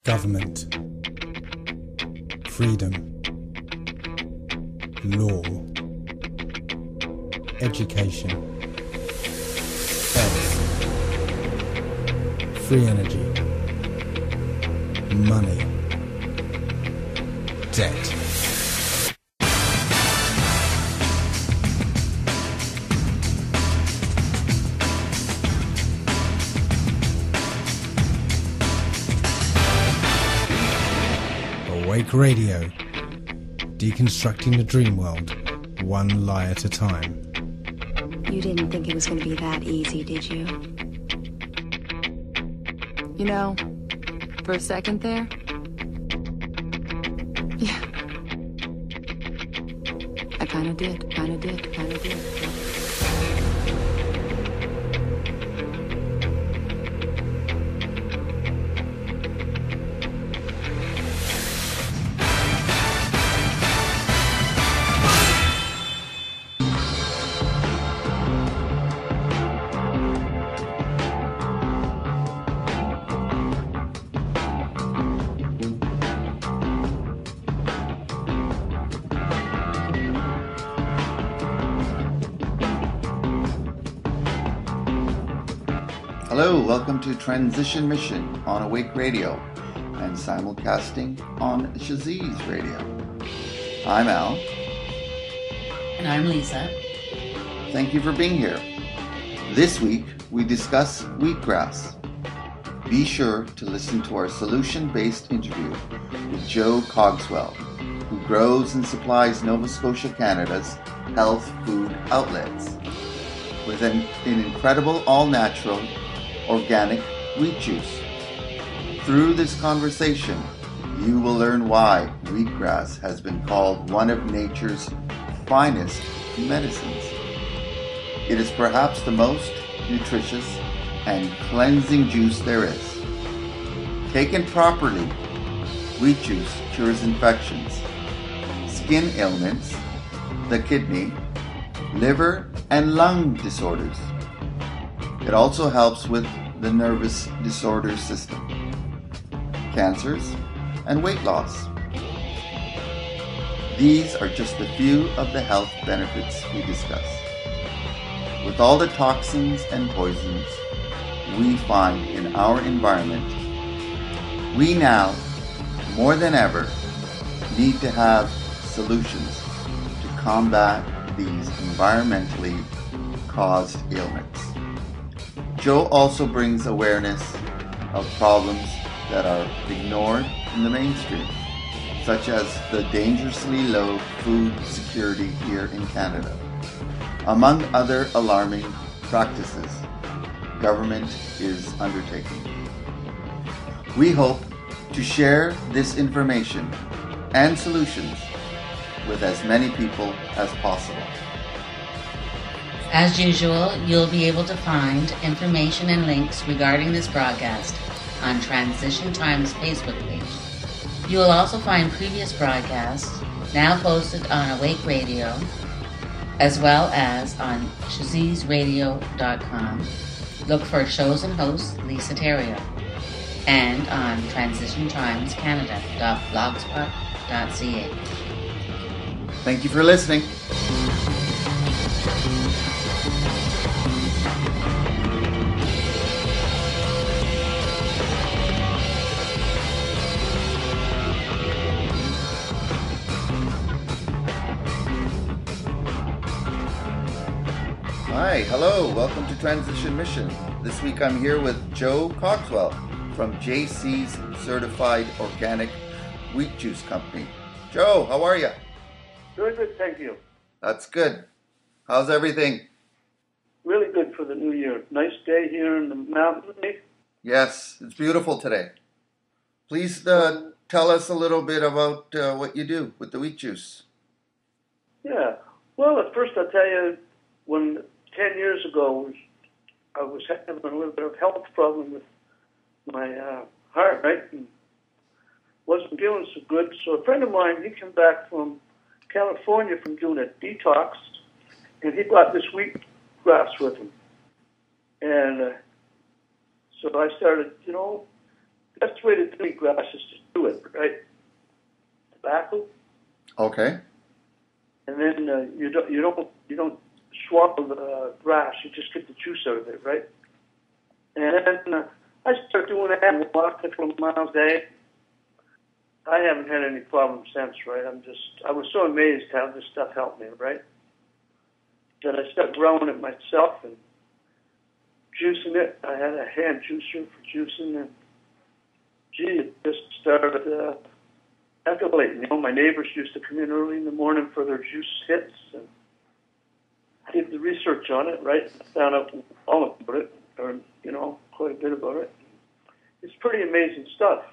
Government, freedom, law, education, health, free energy, money, debt. Awake Radio, deconstructing the dream world, one lie at a time. You didn't think it was going to be that easy, did you? You know, for a second there, yeah, I kind of did. Hello, welcome to Transition Mission on Awake Radio and simulcasting on Shaziz Radio. I'm Al. And I'm Lisa. Thank you for being here. This week we discuss wheatgrass. Be sure to listen to our solution-based interview with Joe Cogswell, who grows and supplies Nova Scotia, Canada's health food outlets with an incredible all-natural organic wheat juice. Through this conversation, you will learn why wheatgrass has been called one of nature's finest medicines. It is perhaps the most nutritious and cleansing juice there is. Taken properly, wheat juice cures infections, skin ailments, the kidney, liver, and lung disorders. It also helps with the nervous disorder system, cancers, and weight loss. These are just a few of the health benefits we discuss. With all the toxins and poisons we find in our environment, we now, more than ever, need to have solutions to combat these environmentally caused ailments. Joe also brings awareness of problems that are ignored in the mainstream, such as the dangerously low food security here in Canada, among other alarming practices government is undertaking. We hope to share this information and solutions with as many people as possible. As usual, you'll be able to find information and links regarding this broadcast on Transition Time's Facebook page. You will also find previous broadcasts now posted on Awake Radio, as well as on shazizradio.com. Look for shows and hosts Lisa Terrio, and on transitiontimescanada.blogspot.ca. Thank you for listening. Hi, hello, welcome to Transition Mission. This week I'm here with Joe Cogswell from JC's Certified Organic Wheat Juice Company. Joe, how are you? Very good, thank you. That's good. How's everything? Really good for the new year. Nice day here in the mountains. Yes, it's beautiful today. Please tell us a little bit about what you do with the wheat juice. Yeah, well, at first I'll tell you, when 10 years ago, I was having a little bit of health problem with my heart, right? And wasn't feeling so good. So a friend of mine, he came back from California from doing a detox, and he brought this wheatgrass with him. And so I started, best way to do wheatgrass is to do it, right? Tobacco, Okay. and then you don't swallow the grass. You just get the juice out of it, right? And then I started doing that and walking a couple of miles a day. I haven't had any problems since, right? I was so amazed how this stuff helped me, right? That I started growing it myself and juicing it. I had a hand juicer for juicing, and it just started escalating. My neighbors used to come in early in the morning for their juice hits, and I did the research on it, right? I found out all about it, or quite a bit about it. It's pretty amazing stuff.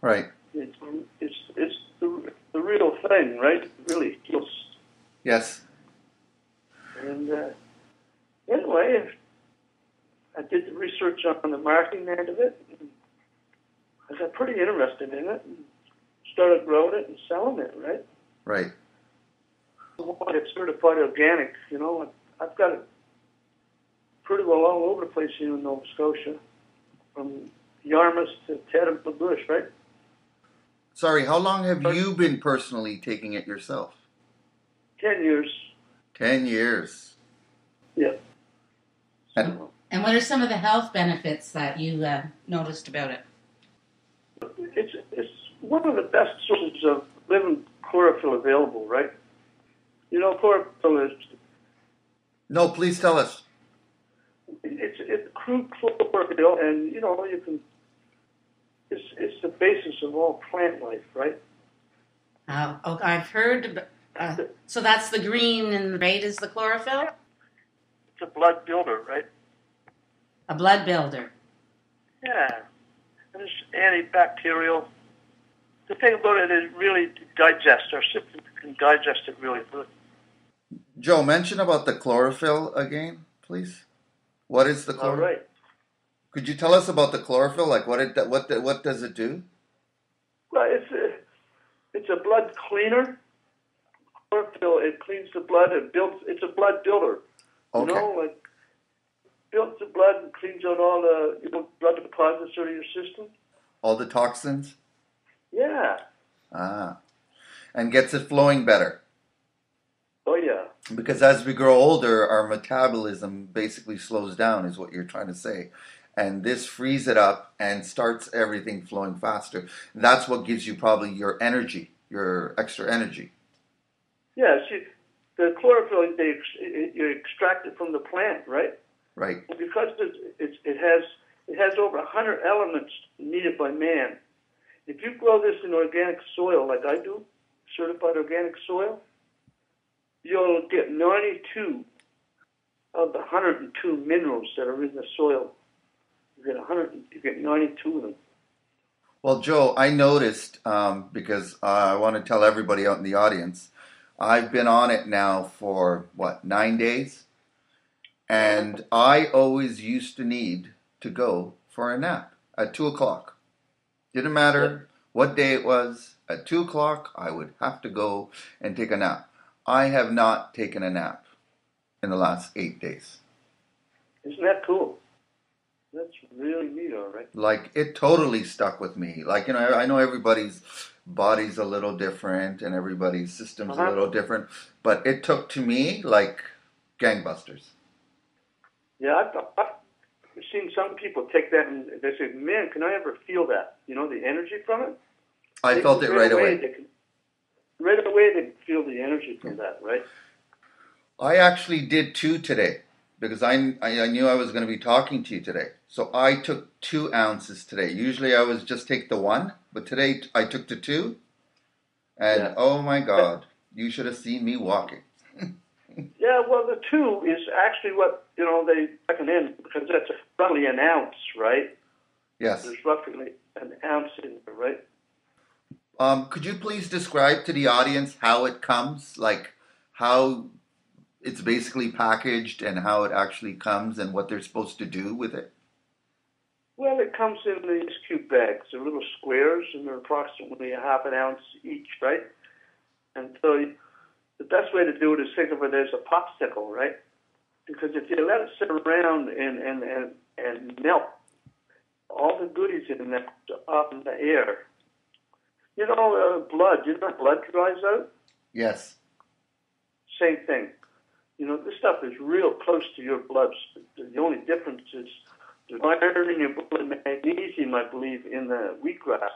Right. It's the real thing, right? It really heals. Yes. And anyway, I did the research on the marketing end of it. And I got pretty interested in it and started growing it and selling it, right? Right. I want to get certified organic. I've got it pretty well all over the place here in Nova Scotia, from Yarmouth to Tedham Bush, right? Sorry, how long have you been personally taking it yourself? 10 years. 10 years. Yeah. And what are some of the health benefits that you noticed about it? It's one of the best sources of living chlorophyll available, right? Chlorophyll is... No, please tell us. It's crude chlorophyll, and you can. It's the basis of all plant life, right? I've heard. So that's the green and the red is the chlorophyll? It's a blood builder, right? A blood builder. Yeah. And it's antibacterial. The thing about it is really digest. Our system can digest it really good. Joe, mention about the chlorophyll again, please. What is the chlorophyll? All right. Could you tell us about the chlorophyll? Like what does it do? Well, it's a blood cleaner. Chlorophyll, it cleans the blood. It's a blood builder. Okay. Builds the blood and cleans out all the blood deposits out of your system. All the toxins? Yeah. And gets it flowing better. Oh, yeah. Because as we grow older, our metabolism basically slows down, is what you're trying to say. And this frees it up and starts everything flowing faster. That's what gives you probably your energy, your extra energy. Yeah, see, the chlorophyll, you extract it from the plant, right? Right. And because it has over 100 elements needed by man. If you grow this in organic soil like I do, certified organic soil, you'll get 92 of the 102 minerals that are in the soil. You get 92 of them. Well, Joe, I noticed, because I want to tell everybody out in the audience, I've been on it now for, 9 days? And I always used to need to go for a nap at 2 o'clock. Didn't matter what day it was. At 2 o'clock, I would have to go and take a nap. I have not taken a nap in the last 8 days. Isn't that cool? That's really neat, all right. Like, it totally stuck with me. Like, I know everybody's body's a little different and everybody's system's a little different, but it took to me like gangbusters. Yeah, I've seen some people take that and they say, man, can I ever feel that? The energy from it? I felt it right away. Right away they can feel the energy from that, right? I actually did 2 today because I knew I was going to be talking to you today. So I took 2 ounces today. Usually I would just take the 1, but today I took the 2. And oh my God, you should have seen me walking. Yeah, well, the 2 is actually what, they recommend because that's roughly an ounce, right? Yes. There's roughly an ounce in there, right? Could you please describe to the audience how it comes, like how it's basically packaged and how it actually comes and what they're supposed to do with it? Well, it comes in these cube bags. They're little squares, and they're approximately a half an ounce each, right? And so the best way to do it is think of it as a popsicle, right? Because if you let it sit around and melt, all the goodies in that up in the air. You know, blood. You know, blood dries out. Yes. Same thing. You know, this stuff is real close to your blood. The only difference is there's iron in your blood and magnesium, I believe, in the wheatgrass.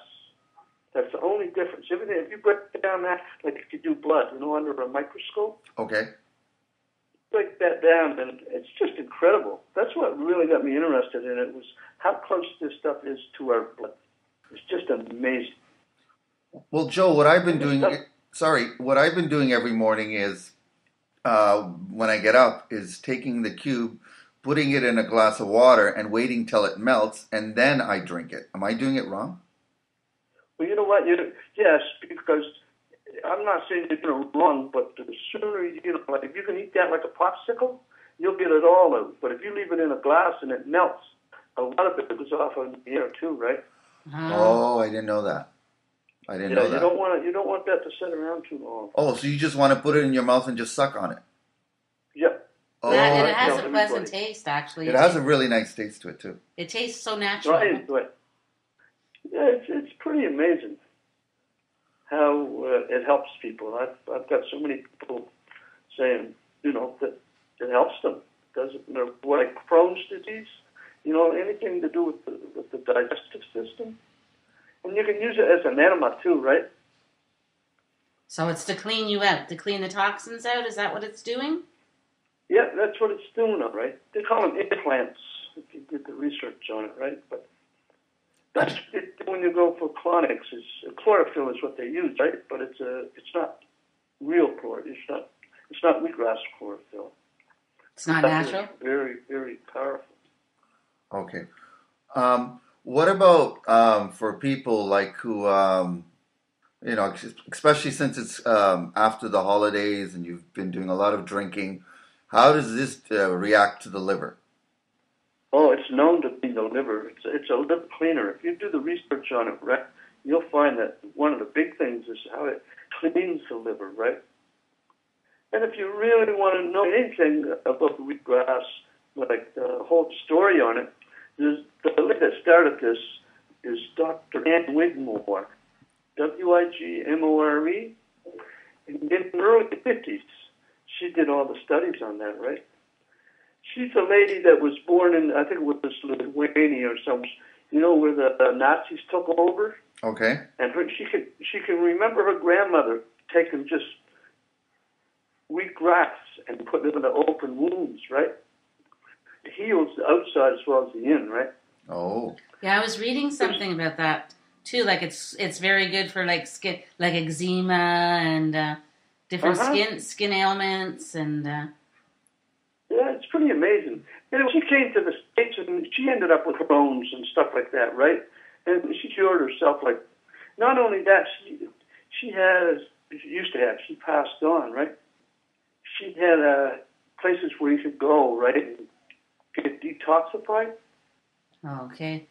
That's the only difference. Everything, if you break down that, like if you do blood, you know, under a microscope, Okay. break that down, and it's just incredible. That's what really got me interested in it, was how close this stuff is to our blood. It's just amazing. Well, Joe, what I've been doing every morning is, when I get up, is taking the cube, putting it in a glass of water, and waiting till it melts, and then I drink it. Am I doing it wrong? Well, you know what? Yes, because I'm not saying you're doing it wrong, but the sooner, like if you can eat that like a popsicle, you'll get it all out. But if you leave it in a glass and it melts, a lot of it goes off in the air too, right? Oh, I didn't know that. I didn't know that. You don't want that to sit around too long. Oh, so you just want to put it in your mouth and just suck on it? Yep. Oh, And it has a pleasant taste, actually. It has a really nice taste to it too. It tastes so natural. Right. Yeah, it's pretty amazing how it helps people. I've got so many people saying, that it helps them. Doesn't like Crohn's disease, anything to do with the digestive system, and you can use it as an enema too, right? So it's to clean you out, to clean the toxins out. Is that what it's doing? Yeah, that's what it's doing, all right. They call them implants if you did the research on it, right? But that's it, when you go for chronics. Chlorophyll is what they use, right? But it's not real chlorophyll. It's not wheatgrass chlorophyll. It's not natural. Very, very powerful. Okay. What about for people like who, especially since it's after the holidays and you've been doing a lot of drinking, how does this react to the liver? Oh, it's known to be the liver. It's a liver cleaner. If you do the research on it, right, you'll find that one of the big things is how it cleans the liver, right? And if you really want to know anything about the wheatgrass, like the whole story on it, the lady that started this is Dr. Ann Wigmore, Wigmore. In the early 50s, she did all the studies on that, right? She's a lady that was born in, I think it was Lithuania or something, where the Nazis took over. Okay. And she can remember her grandmother taking just wheatgrass and putting it in the open wounds, right? It heals the outside as well as the in, right? Oh. Yeah, I was reading something about that too. Like it's very good for like skin, like eczema and different skin ailments and. Yeah, it's pretty amazing. She came to the States and she ended up with Crohn's and stuff like that, right? And she cured herself. Like, not only that, she used to have. She passed on, right? She had places where you could go, right, and get detoxified. Okay.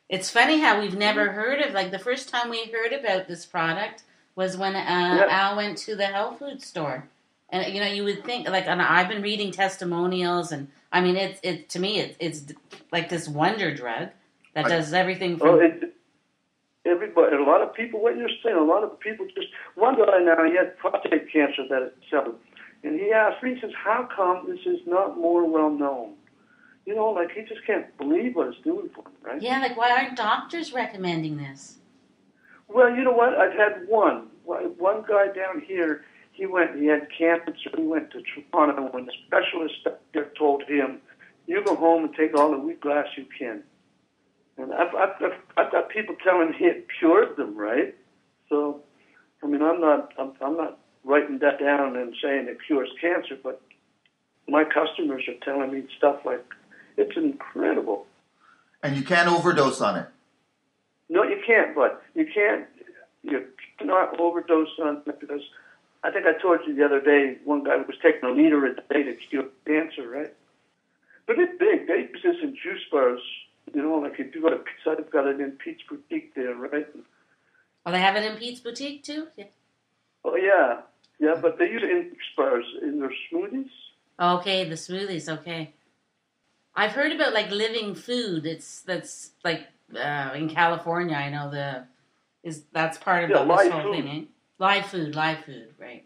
It's funny how we've never heard of, like, the first time we heard about this product was when Al went to the health food store. And, you would think, like, and I've been reading testimonials, and, I mean, to me, it's like this wonder drug that does everything from... Everybody, a lot of people, what you're saying, a lot of people just... One guy now, he had prostate cancer that itself. And he asked me, he says, how come this is not more well-known? Like, he just can't believe what it's doing for him, right? Yeah, like, why aren't doctors recommending this? Well, you know what? I've had one guy down here. He had cancer. He went to Toronto, and the specialist there told him, "You go home and take all the wheatgrass you can." And I've got people telling me it cured them, right? So, I mean, I'm not writing that down and saying it cures cancer, but my customers are telling me stuff like, it's incredible. And you can't overdose on it. No, you can't. But you cannot overdose on it because. I think I told you the other day, one guy was taking a liter a day to cure cancer, right? But it's big. They use this in juice bars. Like if you go to Pizza, they've got it in Pete's Boutique there, right? Oh, they have it in Pete's Boutique too? Yeah. Oh, yeah. Yeah, but they use it in juice bars in their smoothies. Okay, the smoothies, okay. I've heard about, like, living food. That's like in California, I know that's part of this live whole food. thing, eh? Live food, right?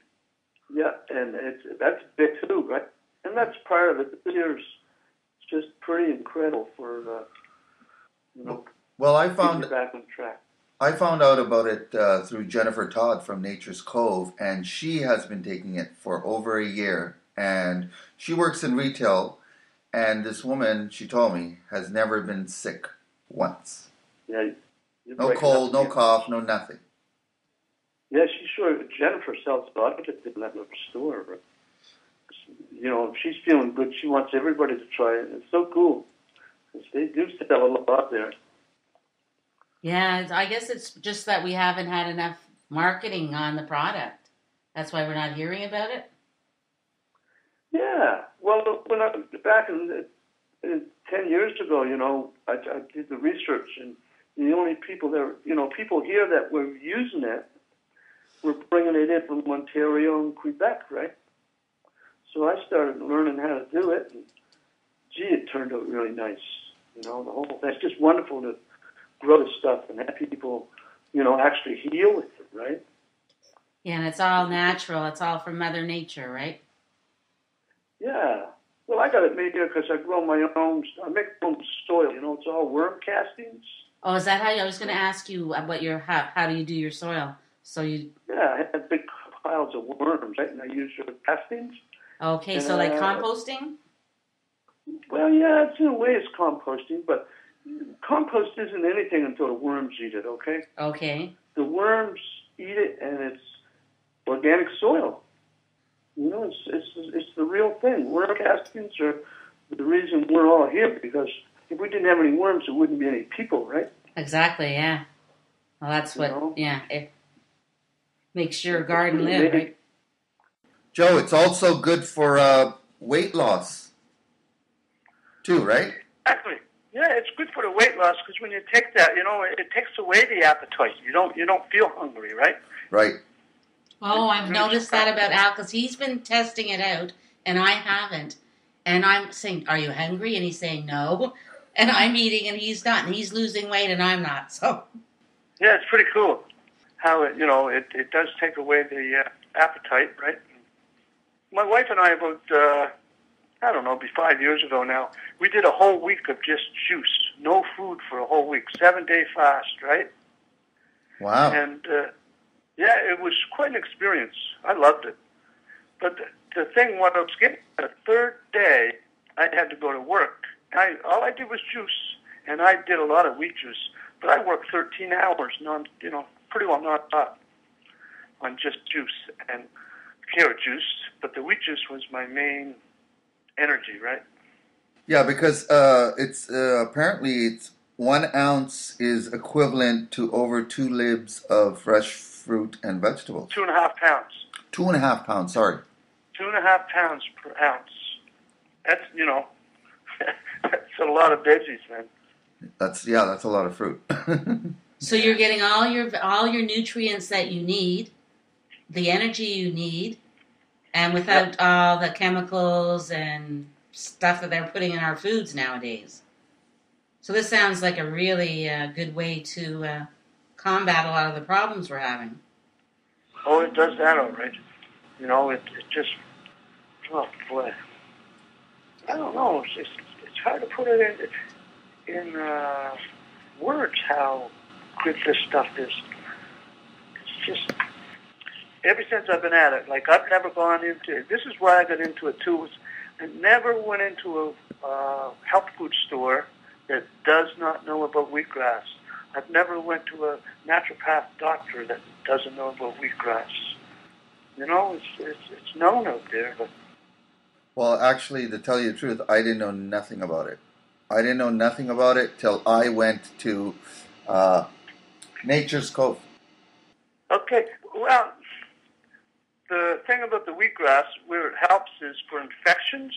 Yeah, and that's big too, right? And that's part of it. This year's just pretty incredible for Well, getting you back on track. I found out about it through Jennifer Todd from Nature's Cove, and she has been taking it for over a year. And she works in retail, and this woman, she told me, has never been sick once. Yeah, No cold, no cough, no nothing. Yeah, Jennifer sells a lot of it in that little store. Right? She's feeling good. She wants everybody to try it. It's so cool. They do sell a lot there. Yeah, I guess it's just that we haven't had enough marketing on the product. That's why we're not hearing about it. Yeah, well, when back in 10 years ago, I did the research, and the only people people here that were using it were bringing it in from Ontario and Quebec, right? So I started learning how to do it, and it turned out really nice. The whole thing. It's just wonderful to grow the stuff and have people, actually heal with it, right? Yeah, and it's all natural. It's all from Mother Nature, right? Yeah. Well, I got it made here because I grow my own. I make my own soil. It's all worm castings. Oh, is that how I was going to ask you what how do you do your soil? So you. Yeah, I have big piles of worms, right? And I use your castings. Okay, so like composting. Well, yeah, in a way it's composting, but compost isn't anything until the worms eat it. Okay. Okay. The worms eat it, and it's organic soil. It's the real thing. Worm castings are the reason we're all here, because if we didn't have any worms, there wouldn't be any people, right? Exactly, yeah. Well, that's what, yeah, it makes your garden live, right? Joe, it's also good for weight loss, too, right? Exactly. Yeah, it's good for the weight loss, because when you take that, it takes away the appetite. You don't feel hungry, right? Right. Oh, I've noticed that about Al, because he's been testing it out, and I haven't. And I'm saying, "Are you hungry?" And he's saying, "No." And I'm eating, and he's not. And he's losing weight, and I'm not. So. Yeah, it's pretty cool how it does take away the appetite, right? My wife and I about I don't know, it'll be 5 years ago now. We did a whole week of just juice, no food for a whole week, 7-day fast, right? Wow. And yeah, it was quite an experience. I loved it. But the thing, what I was getting, the third day, I had to go to work. All I did was juice, and I did a lot of wheat juice. But I worked 13 hours, pretty well non-stop on just juice and carrot juice. But the wheat juice was my main energy, right? Yeah, because it's apparently it's 1 ounce is equivalent to over 2 libs of fresh fruit and vegetables. 2.5 pounds. 2.5 pounds. Sorry. 2.5 pounds per ounce. That's that's a lot of veggies, man. That's a lot of fruit. So you're getting all your nutrients that you need, the energy you need, and without all the chemicals and stuff that they're putting in our foods nowadays. So this sounds like a really good way to combat a lot of the problems we're having. Oh, it does that all right. It just, oh boy, I don't know. It's hard to put it in words how good this stuff is. It's just, ever since I've been at it, like I've never gone into, this is why I got into it too, I never went into a health food store that does not know about wheatgrass. I've never went to a naturopath doctor that doesn't know about wheatgrass. It's known out there, but. Well, actually, to tell you the truth, I didn't know nothing about it. I didn't know nothing about it till I went to Nature's Cove. Okay, well, the thing about the wheatgrass, where it helps is for infections,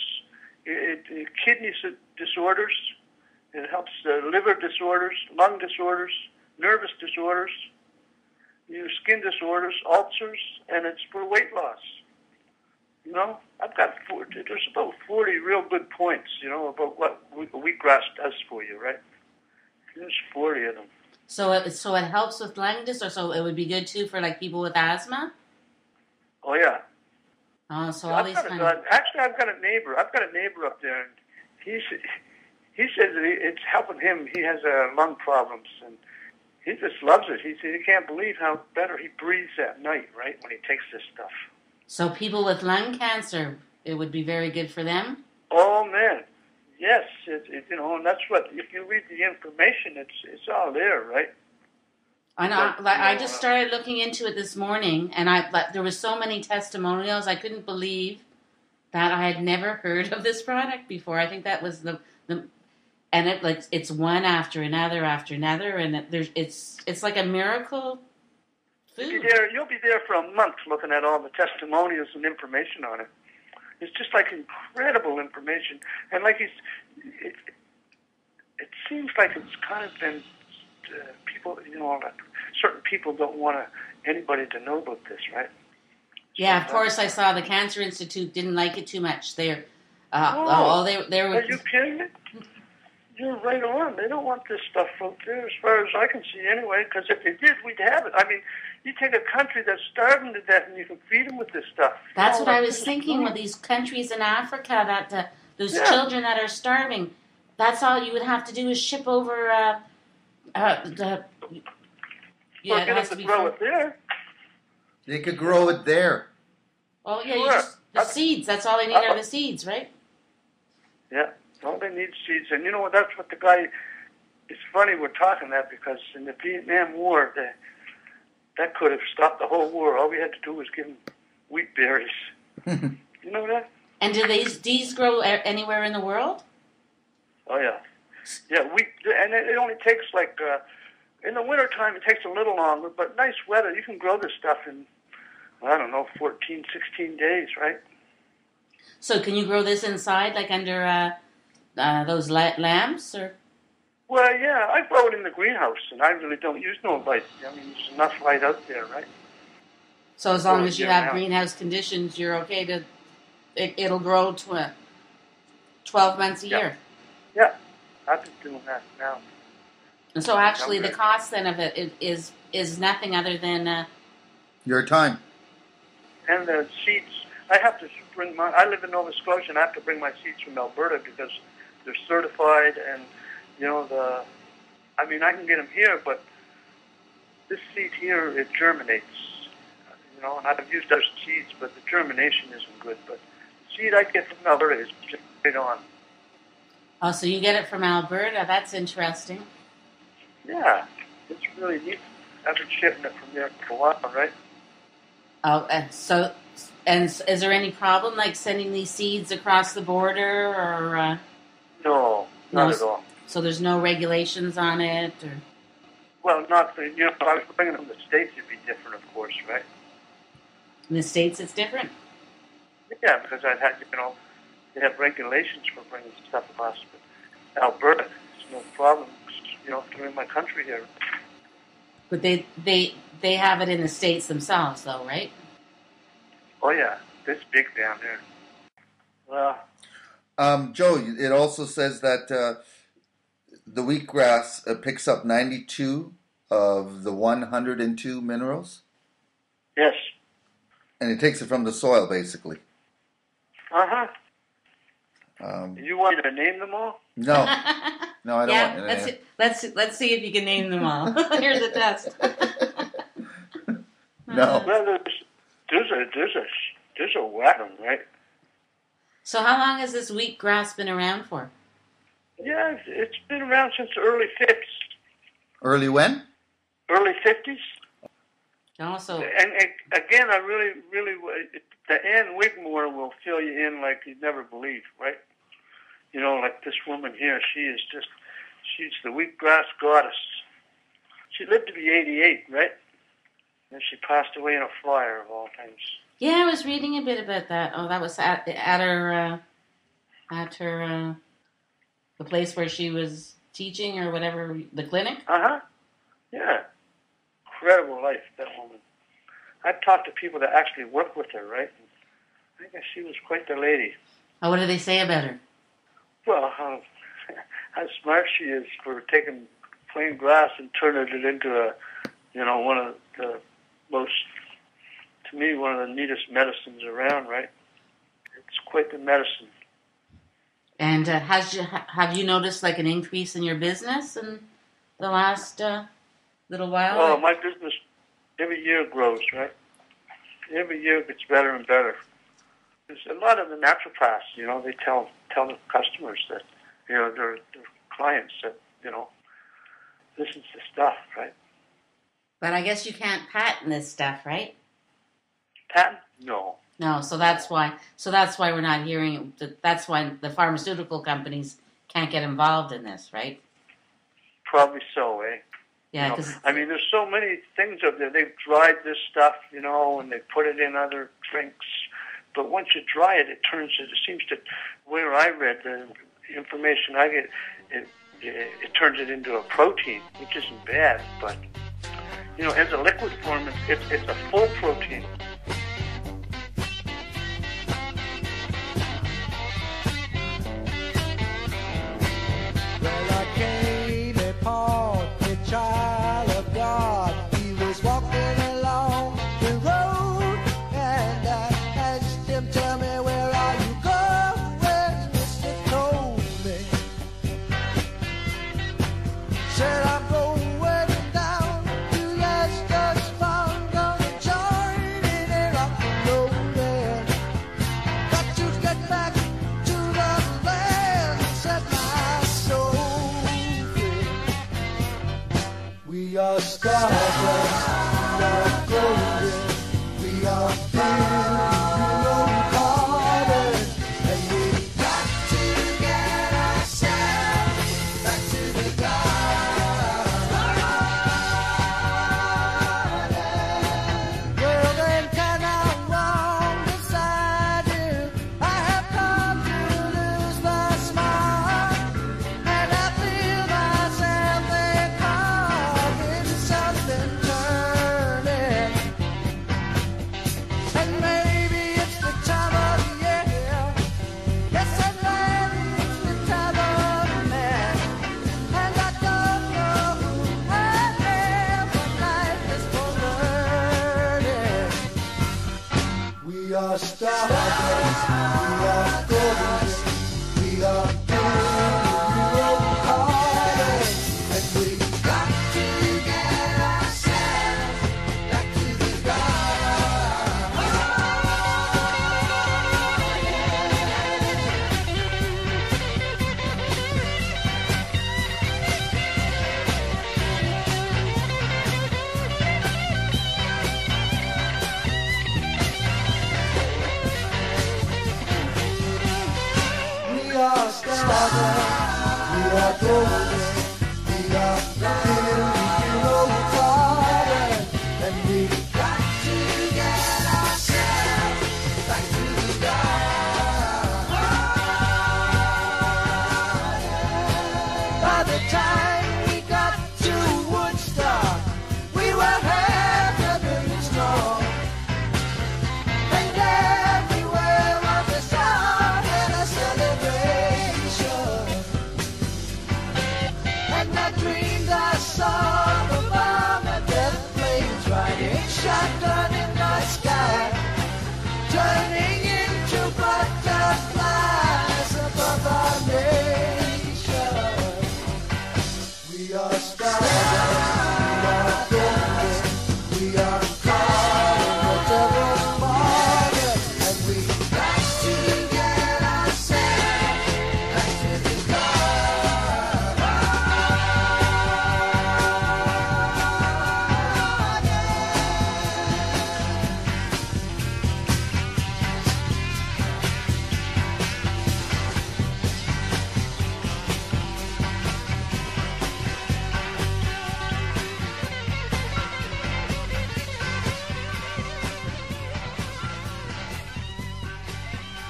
kidney disorders, it helps liver disorders, lung disorders, nervous disorders, skin disorders, ulcers, and it's for weight loss. I've got there's about 40 real good points, about what wheatgrass does for you, right? There's 40 of them. So it helps with lung disease, or so it would be good too for like people with asthma? Oh, yeah. Oh, so all these kind of... Actually, I've got a neighbor. I've got a neighbor up there, and he says that it's helping him. He has lung problems, and he just loves it. He said he can't believe how better he breathes at night, right, when he takes this stuff. So people with lung cancer, it would be very good for them? Oh, man. Yes. And that's what, if you read the information, it's all there, right? I know. I just started looking into it this morning, and there was so many testimonials. I couldn't believe that I had never heard of this product before. I think that was and it's one after another, and it's like a miracle food. You'll be there for a month looking at all the testimonials and information on it. It's just like incredible information, and like it seems like it's kind of been people, like certain people don't want anybody to know about this, right? Yeah, of course. I saw the Cancer Institute didn't like it too much. They were. Are you kidding me? You're right on. They don't want this stuff out there, as far as I can see, anyway. Because if they did, we'd have it. I mean, you take a country that's starving to death, and you can feed them with this stuff. That's what I was thinking. With these countries in Africa, that those children that are starving, that's all you would have to do is ship over the. Yeah, it has to grow it there. They could grow it there. Oh yeah, the seeds. That's all they need are the seeds, right? Yeah. All they need is seeds, and you know what? That's what the guy. It's funny we're talking that because in the Vietnam War, that could have stopped the whole war. All we had to do was give them wheat berries. You know that? And do these grow anywhere in the world? Oh yeah, wheat, and it only takes like in the wintertime it takes a little longer, but nice weather you can grow this stuff in 14, 16 days, right? So can you grow this inside, like under? Those lamps, or? Well, yeah, I grow it in the greenhouse, and I really don't use no light. I mean, there's enough light out there, right? So as long as you have greenhouse conditions, you're okay to. It'll grow to 12 months a year. Yeah, I've been doing that now. And so actually, the cost then of it is nothing other than your time. And the seeds. I have to bring I live in Nova Scotia, and I have to bring my seeds from Alberta because they're certified, and I can get them here, but this seed here, it germinates, and I've used other seeds, but the germination isn't good, but the seed I get from Alberta is just right on. Oh, so you get it from Alberta? That's interesting. Yeah, it's really neat. I've been shipping it from there for a while, right? Oh, and is there any problem, like sending these seeds across the border, or? No, not at all. So there's no regulations on it, or? Well, not if I was bringing them from the States, it'd be different, of course, right? In the States, it's different. Yeah, because I'd had, they have regulations for bringing stuff across. But Alberta, it's no problem. They're in my country here. But they have it in the States themselves, though, right? Oh, yeah. It's big down there. Well... Joe, it also says that the wheatgrass picks up 92 of the 102 minerals? Yes. And it takes it from the soil, basically. Uh-huh. You want me to name them all? No. No, I don't want to. Let's see if you can name them all. Here's a test. No. Well, there's a whack of them, right? So how long has this wheatgrass been around for? Yeah, it's been around since the early 50s. Early when? Early 50s. Also, and again, I really, the Ann Wigmore will fill you in like you'd never believe, right? Like this woman here, she's the wheatgrass goddess. She lived to be 88, right? And she passed away in a fire of all times. Yeah, I was reading a bit about that. Oh, that was at her the place where she was teaching or whatever, the clinic. Yeah, incredible life, that woman. I've talked to people that actually work with her, right? And I guess she was quite the lady. Oh, what do they say about her? Well, how smart she is for plain grass and turning it into one of the most, to me, one of the neatest medicines around, right? It's quite the medicine. And have you noticed like an increase in your business in the last little while? Oh, my business every year grows, right? Every year it gets better and better. There's a lot of the naturopaths, they tell the customers that, their clients that, this is the stuff, right? But I guess you can't patent this stuff, right? Patent? No. No, so that's why we're not hearing it. That's why the pharmaceutical companies can't get involved in this, right? Probably so, eh? Yeah, because there's so many things out there. They've dried this stuff, and they put it in other drinks. But once you dry it, it seems to, where I read the information I get, it turns it into a protein, which isn't bad. But, as a liquid form, it's a full protein. Well, I came upon a child of God. He was walking along the road, and I asked him, "Tell me, where are you going?" Mister told me. Said, "I'm going down to Leicester's farm, gonna join in a rock and roll band. Got to get back to the land," said my soul. We are stardust, we are golden, we are building garden, and we got to get ourselves back to the garden. Well, then can I wrong beside you? I have come to lose my smile, and I feel myself becoming something turning. And maybe it's the time of year. Yes, and maybe it's the time of man. And I don't know who I am, but life is for learning. We are stardust, we are golden, we are building garden, and we got to get ourselves back to the We are stardust, we are golden, we are building garden, and we got to get ourselves back to the garden. By the time we got to Woodstock, we were heavily strong, and everywhere was a song and a celebration. And I dreamed I saw the bomb and death flames riding shotgun in the sky, turning into butterflies above our nation. We are stardust, we are golden, we are caught in the devil's bargain, and we got to get ourselves back to the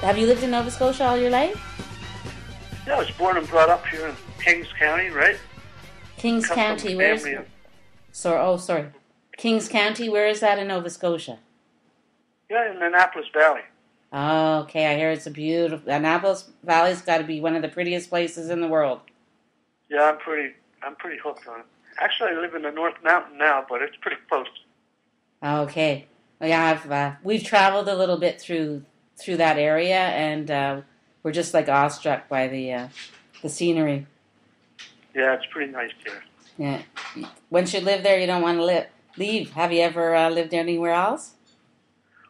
have you lived in Nova Scotia all your life? Yeah, I was born and brought up here in Kings County, right? Kings Come from County, a where's? family of- Sorry. Kings County, where is that in Nova Scotia? Yeah, in the Annapolis Valley. Oh, okay, I hear it's a beautiful. Annapolis Valley's got to be one of the prettiest places in the world. Yeah, I'm pretty hooked on it. Actually, I live in the North Mountain now, but it's pretty close. Okay. Well, yeah, we've traveled a little bit through that area, and we're just like awestruck by the scenery. Yeah, it's pretty nice here. Yeah. Once you live there, you don't want to leave. Have you ever lived anywhere else?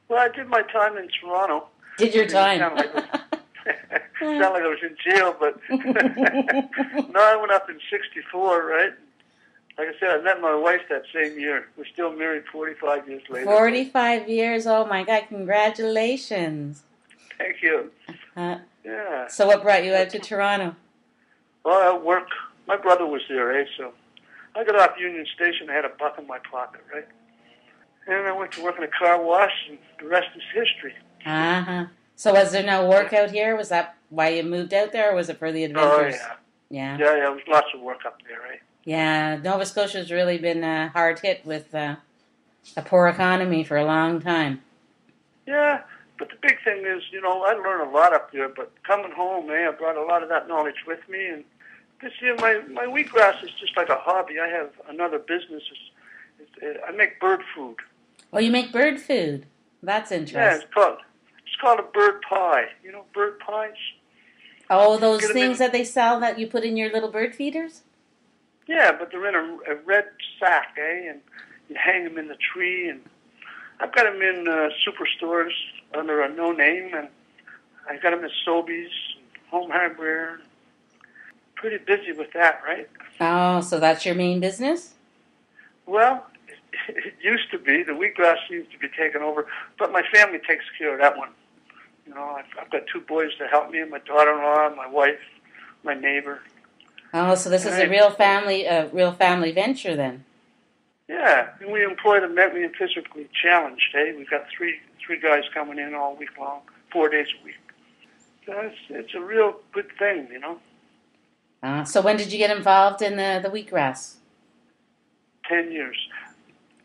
Well, I did my time in Toronto. Did your time? Sound like I was in jail, but no, I went up in '64, right? Like I said, I met my wife that same year. We're still married 45 years later. 45 years? Oh, my God. Congratulations. Thank you. Yeah. So what brought you out to Toronto? Well, I work. My brother was there, so I got off Union Station. I had $1 in my pocket, right? And I went to work in a car wash, and the rest is history. Uh-huh. So was there no work out here? Was that why you moved out there, or was it for the adventures? Oh, yeah. Yeah, there was lots of work up there, right? Yeah, Nova Scotia's really been hard hit with a poor economy for a long time. Yeah, but the big thing is, I learned a lot up there, but coming home, I brought a lot of that knowledge with me, and this year my wheatgrass is just like a hobby. I have another business. I make bird food. Oh, you make bird food? That's interesting. Yeah, it's called a bird pie. You know, bird pies? Oh, those things that they sell that you put in your little bird feeders? Yeah, but they're in a red sack, and you hang them in the tree, and I've got them in superstores under a no name, and I got them at Sobeys, Home Hardware. Pretty busy with that, right? Oh, so that's your main business? Well, it used to be. The wheatgrass seems to be taken over, but my family takes care of that one. I've got 2 boys to help me, my daughter-in-law, my wife, my neighbor. Oh, so this is a real family venture then? Yeah, and we employ the mentally and physically challenged. We've got three guys coming in all week long, 4 days a week. So it's a real good thing, So when did you get involved in the wheatgrass? 10 years.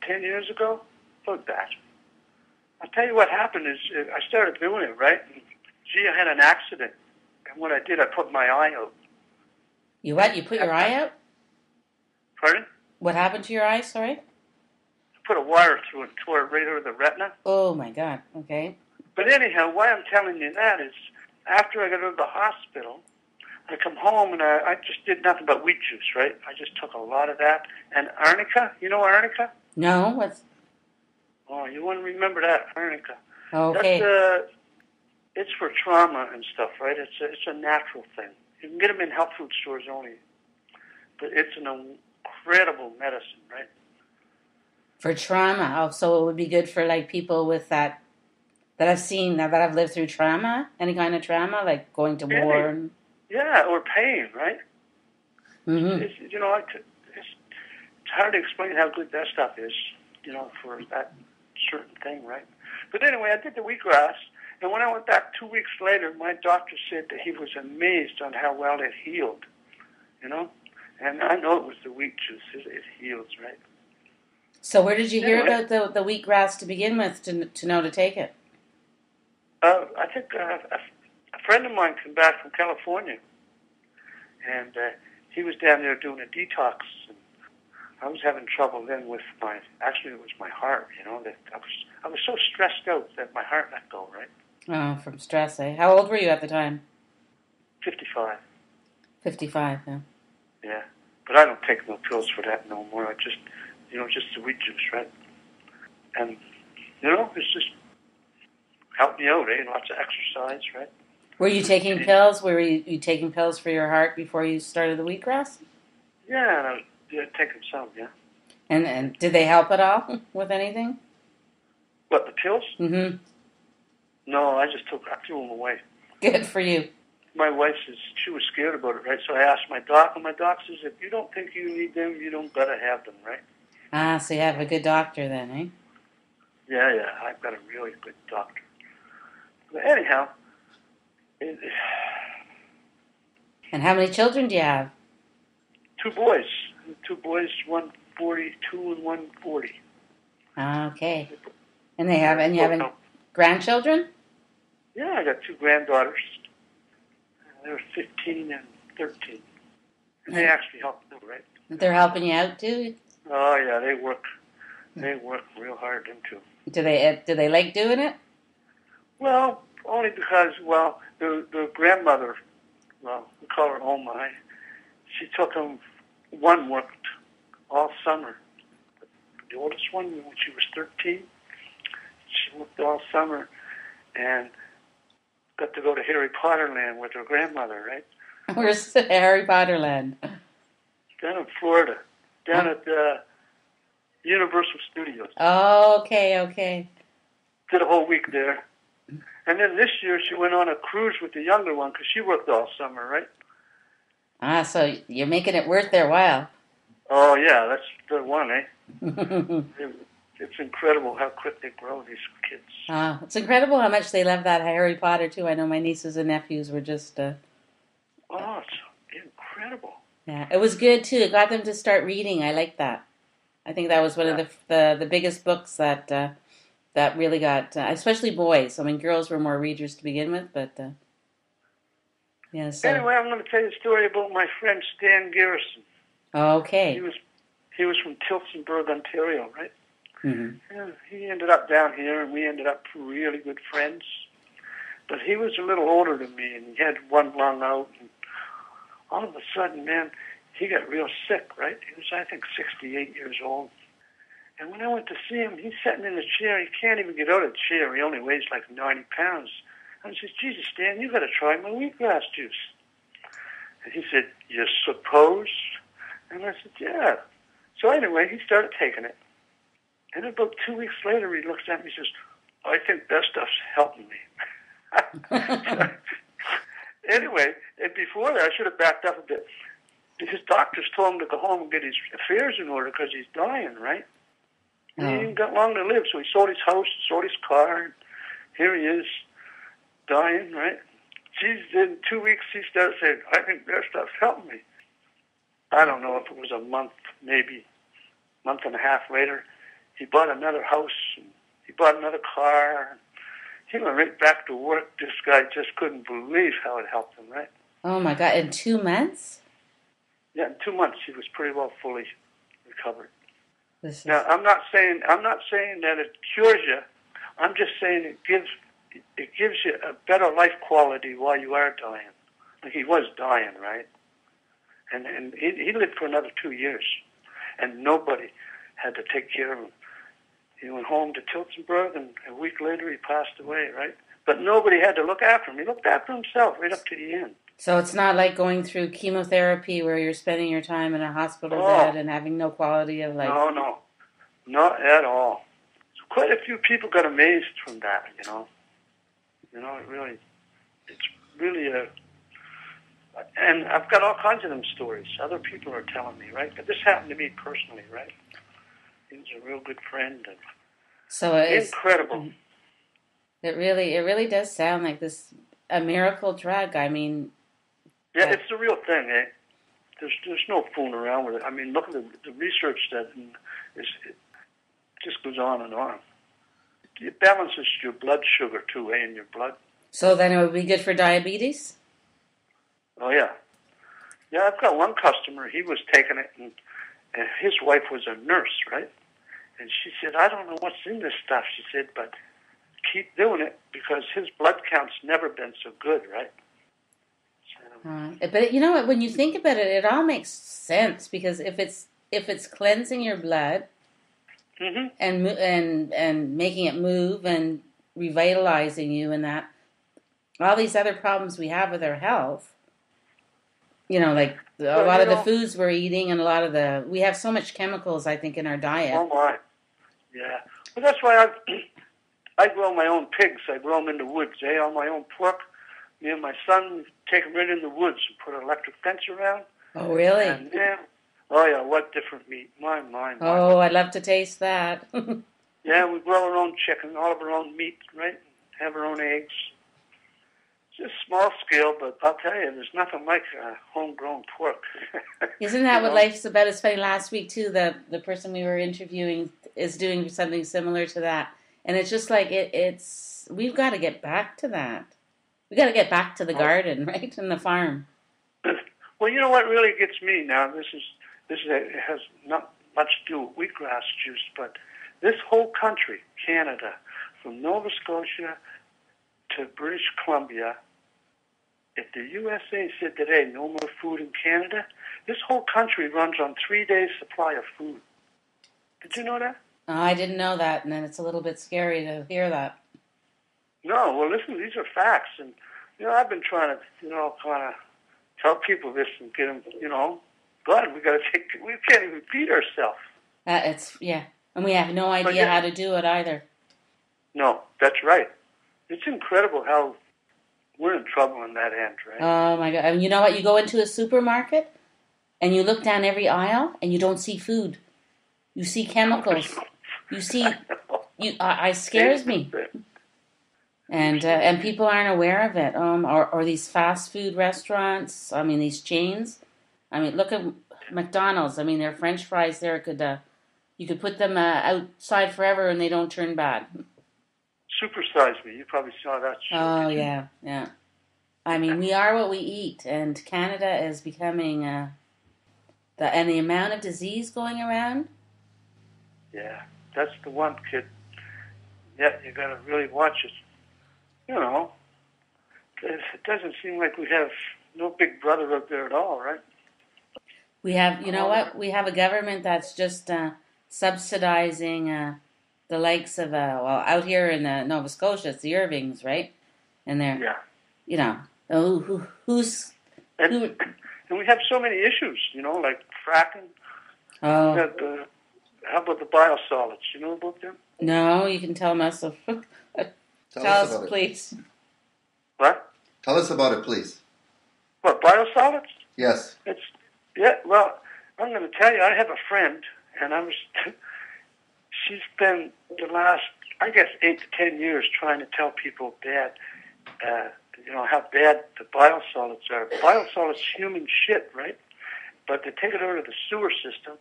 10 years ago? Look that. I'll tell you what happened is I started doing it, right? And, I had an accident. And what I did, I put my eye out. You what? You put your eye out? Pardon? What happened to your eye, sorry? I put a wire through it, tore it right over the retina. Oh, my God. Okay. But anyhow, why I'm telling you that is after I got out of the hospital, I come home and I just did nothing but wheat juice, right? I just took a lot of that. And arnica, you know arnica? No, what's... Oh, you want to remember that, arnica. Okay. It's for trauma and stuff, right? It's a natural thing. You can get them in health food stores only. But it's an incredible medicine, right? For trauma. Oh, so it would be good for like people with that I've seen, that I've lived through trauma, any kind of trauma, like going to war. And... Yeah, or pain, right? Mm-hmm. It's hard to explain how good that stuff is, for that certain thing, right? But anyway, I did the wheatgrass, and when I went back 2 weeks later, my doctor said that he was amazed on how well it healed, And I know it was the wheat juice. It heals, right? So where did you hear about the wheatgrass to begin with to know to take it? I think a friend of mine came back from California, and he was down there doing a detox. And I was having trouble then with it was my heart, that I was so stressed out that my heart let go, right? Oh, from stress, eh? How old were you at the time? 55. 55, yeah. Yeah, but I don't take no pills for that no more. I just, just the wheat juice, right? And, it's just helped me out, Lots of exercise, right? Were you taking pills? Were you taking pills for your heart before you started the wheatgrass? Yeah, and I was taking some, yeah. And did they help at all with anything? What, the pills? Mm-hmm. No, I threw them away. Good for you. My wife says she was scared about it, right? So I asked my doc, and my doc says, if you don't think you need them, you don't gotta have them, right? Ah, so you have a good doctor then, eh? Yeah, I've got a really good doctor. But anyhow, and how many children do you have? 2 boys. 2 boys, one 42 and one 40. Okay. And you have any grandchildren? Yeah, I got 2 granddaughters. They're 15 and 13. And they actually help too, right? They're helping you out too. Oh yeah, they work real hard into. Do they like doing it? Well, only because the grandmother, well, we call her Oma. She took them. One worked all summer. The oldest one, when she was 13, she worked all summer and got to go to Harry Potter Land with her grandmother, right? Where's Harry Potter Land? Down in Florida, down at Universal Studios. Oh, okay. Did a whole week there. And then this year she went on a cruise with the younger one because she worked all summer, right? Ah, so you're making it worth their while. Oh, yeah, that's the one, eh? It's incredible how quick they grow, these kids. It's incredible how much they love that Harry Potter, too. I know my nieces and nephews were just... Oh, it's incredible. Yeah, it was good, too. It got them to start reading. I like that. I think that was one of the biggest books that really got... especially boys. I mean, girls were more readers to begin with, but... yeah, so... Anyway, I'm going to tell you a story about my friend Stan Garrison. Okay. He was from Tillsonburg, Ontario, right? Mm-hmm. Yeah, he ended up down here, and we ended up really good friends. But he was a little older than me, and he had one lung out. And all of a sudden, man, he got real sick, right? He was, I think, 68 years old. And when I went to see him, he's sitting in a chair. He can't even get out of the chair. He only weighs like 90 pounds. And I said, Jesus, Stan, you got to try my wheatgrass juice. And he said, you suppose? And I said, yeah. So anyway, he started taking it. And about 2 weeks later, he looks at me and says, I think that stuff's helping me. Anyway, and before that, I should have backed up a bit. His doctors told him to go home and get his affairs in order because he's dying, right? Oh. He ain't got long to live, so he sold his house, sold his car, and here he is, dying, right? Geez, in 2 weeks, he started saying, I think that stuff's helping me. I don't know if it was a month, maybe month and a half later. He bought another house, and he bought another car. He went right back to work. This guy just couldn't believe how it helped him, right? Oh, my God. In 2 months? Yeah, in 2 months, he was pretty well fully recovered. Now, I'm not saying that it cures you. I'm just saying it gives you a better life quality while you are dying. Like he was dying, right? And he lived for another 2 years, and nobody had to take care of him. He went home to Tillsonburg, and a week later he passed away, right? But nobody had to look after him. He looked after himself right up to the end. So it's not like going through chemotherapy where you're spending your time in a hospital bed and having no quality of life. No, not at all. So quite a few people got amazed from that, you know. It's really and I've got all kinds of them stories. Other people are telling me, right? But this happened to me personally, right? He was a real good friend. And so it's incredible. It really does sound like a miracle drug. I mean, yeah, it's the real thing, eh? There's no fooling around with it. I mean, look at the research that it just goes on and on. It balances your blood sugar too, eh, in your blood. So then it would be good for diabetes? Oh yeah, yeah. I've got one customer. He was taking it, and his wife was a nurse, right? And she said, "I don't know what's in this stuff." She said, "But keep doing it because his blood count's never been so good, right?" But you know what? When you think about it, it all makes sense because if it's cleansing your blood mm-hmm. and making it move and revitalizing you, and that all these other problems we have with our health, you know, like a lot of the foods we're eating and we have so much chemicals, I think, in our diet. Oh my, yeah. Well, that's why I grow my own pigs. I grow them in the woods. On my own pork. Me and my son take them right in the woods and put an electric fence around. Oh, really? And, what different meat. My. Oh, I'd love to taste that. Yeah, we grow our own chicken, all of our own meat, right? Have our own eggs. It's just small scale, but I'll tell you, there's nothing like homegrown pork. Isn't that what life's about? It's funny, last week, too, the person we were interviewing is doing something similar to that. And it's just like, we've got to get back to that. We got to get back to the garden, right, and the farm. Well, you know what really gets me now? This is it has not much to do with wheatgrass juice, but this whole country, Canada, from Nova Scotia to British Columbia, if the USA said today no more food in Canada, this whole country runs on 3 days' supply of food. Did you know that? I didn't know that, and then it's a little bit scary to hear that. No, well, listen, these are facts, and I've been trying to, kind of tell people this and get them, God, we can't even feed ourselves. And we have no idea how to do it either. No, that's right. It's incredible how we're in trouble in that end, right? Oh my God! And you know what? You go into a supermarket, and you look down every aisle, and you don't see food. You see chemicals. You see, it scares me. And people aren't aware of it. Or these fast food restaurants. I mean, these chains. I mean, look at McDonald's. I mean, their French fries there you could put them outside forever and they don't turn bad. Supersize Me. You probably saw that show. Oh yeah. I mean, we are what we eat, and Canada is becoming the amount of disease going around. Yeah, that's the one, kid. Yeah, you got to really watch it. It doesn't seem like we have no big brother up there at all, right? We have, what? We have a government that's just subsidizing the likes of, out here in Nova Scotia, it's the Irvings, right? And they're, who's... And we have so many issues, like fracking. Oh. How about the biosolids? You know about them? No, you can tell us. Tell us, please. What? Tell us about it, please. What, biosolids? Yes. Well, I'm going to tell you, I have a friend, and she's spent the last, I guess, 8 to 10 years trying to tell people how bad the biosolids are. Biosolids human shit, right? But they take it out of the sewer system,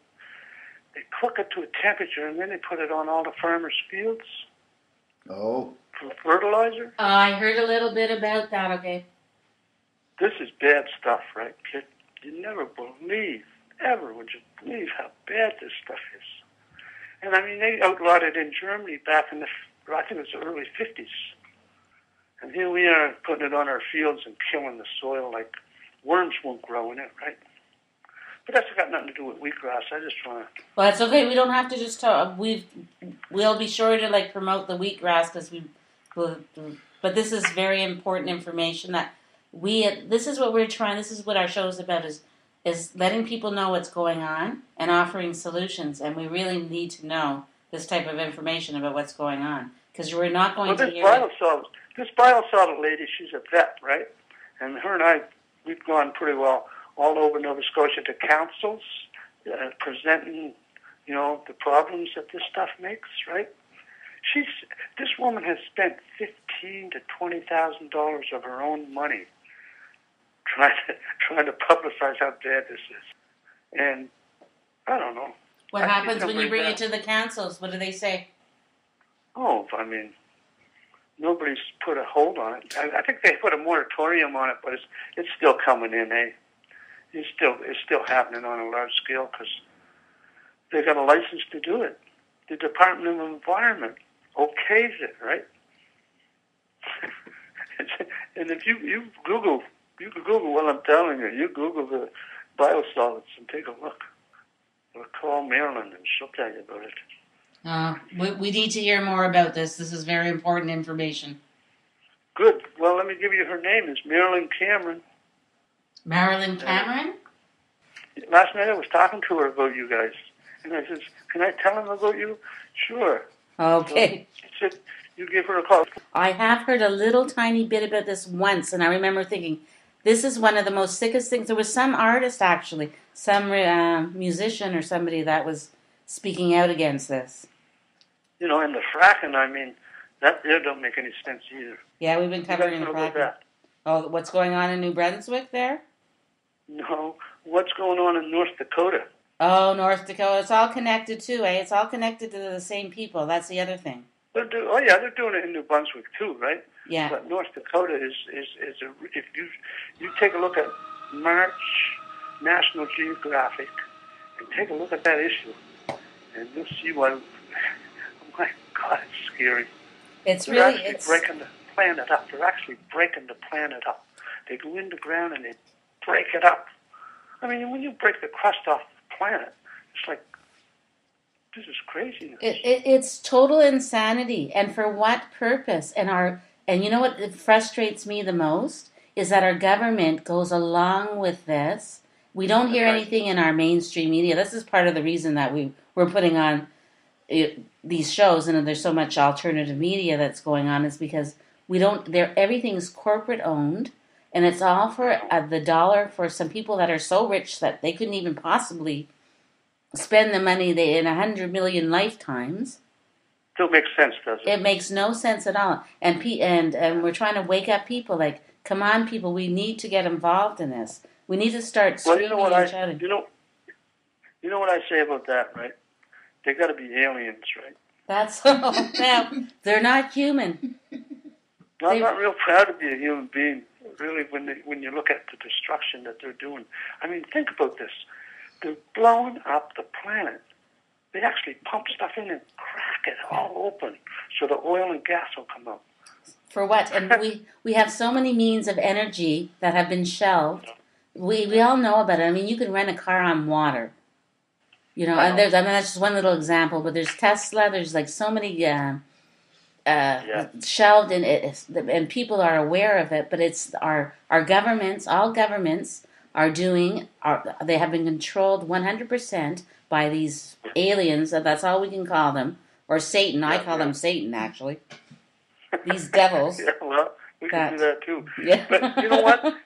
they cook it to a temperature, and then they put it on all the farmers' fields. Oh. For fertilizer. I heard a little bit about that, okay. This is bad stuff, right, kid? You never believe, ever would you believe how bad this stuff is. And I mean, they outlawed it in Germany back in I think it was the early 50s. And here we are putting it on our fields and killing the soil like worms won't grow in it, right? But that's got nothing to do with wheatgrass. I just want to... Well, it's okay. We don't have to just talk. We'll be sure to promote the wheatgrass but this is very important information that this is what we're trying. This is what our show is about: is letting people know what's going on and offering solutions. And we really need to know this type of information about what's going on because we're not going to hear it. This biosolid lady, she's a vet, right? And her and I, we've gone pretty well all over Nova Scotia to councils, presenting, the problems that this stuff makes, right? This woman has spent $15,000 to $20,000 of her own money trying to publicize how bad this is, and I don't know. What happens when you bring it to the councils? What do they say? Oh, I mean, nobody's put a hold on it. I think they put a moratorium on it, but it's still coming in, eh? It's still happening on a large scale because they got a license to do it. The Department of Environment okays it, right? And if you Google what I'm telling you. You Google the biosolids and take a look. Or call Marilyn and she'll tell you about it. We need to hear more about this. This is very important information. Good. Well, let me give you her name. It's Marilyn Cameron. Marilyn Cameron? Last night I was talking to her about you guys. And I said, can I tell him about you? Sure. Okay. So she said, you give her a call. I have heard a little tiny bit about this once, and I remember thinking, this is one of the most sickest things. There was some artist, actually, some musician or somebody that was speaking out against this. And the fracking, I mean, that there don't make any sense either. Yeah, we've been covering the fracking. Oh, what's going on in New Brunswick there? No, what's going on in North Dakota? Oh, North Dakota. It's all connected too, eh? It's all connected to the same people. That's the other thing. They're doing it in New Brunswick too, right? Yeah. But North Dakota is if you take a look at March National Geographic and take a look at that issue, and you'll see why. Oh my God, it's scary. It's They're really, actually breaking the planet up. They're actually breaking the planet up. They go in the ground and they break it up. I mean, when you break the crust off the planet, it's like, this is craziness. it's total insanity. And for what purpose? And you know what frustrates me the most is that our government goes along with this. We don't hear That's right. anything in our mainstream media. This is part of the reason that we're putting on these shows, and there's so much alternative media that's going on, is because we don't. Everything's corporate owned, and it's all for the dollar for some people that are so rich that they couldn't even possibly spend the money in 100 million lifetimes. Still makes sense, does it? It makes no sense at all. And we're trying to wake up people. Like, come on, people, we need to get involved in this. We need to start screaming and shouting. You know what I say about that, right? They got to be aliens, right? That's all. Now, they're not human. I'm not real proud to be a human being, really, when you look at the destruction that they're doing. I mean, think about this. They're blowing up the planet. They actually pump stuff in and crack it all open so the oil and gas will come out. For what? And we have so many means of energy that have been shelved. We all know about it. I mean, you can rent a car on water. You know, and that's just one little example, but there's Tesla, there's like so many shelved in it, and people are aware of it, but it's our governments, all governments they have been controlled 100% by these aliens, that's all we can call them, or Satan. I call them Satan, actually. These devils. Yeah, well, we can do that too. Yeah. But you know what?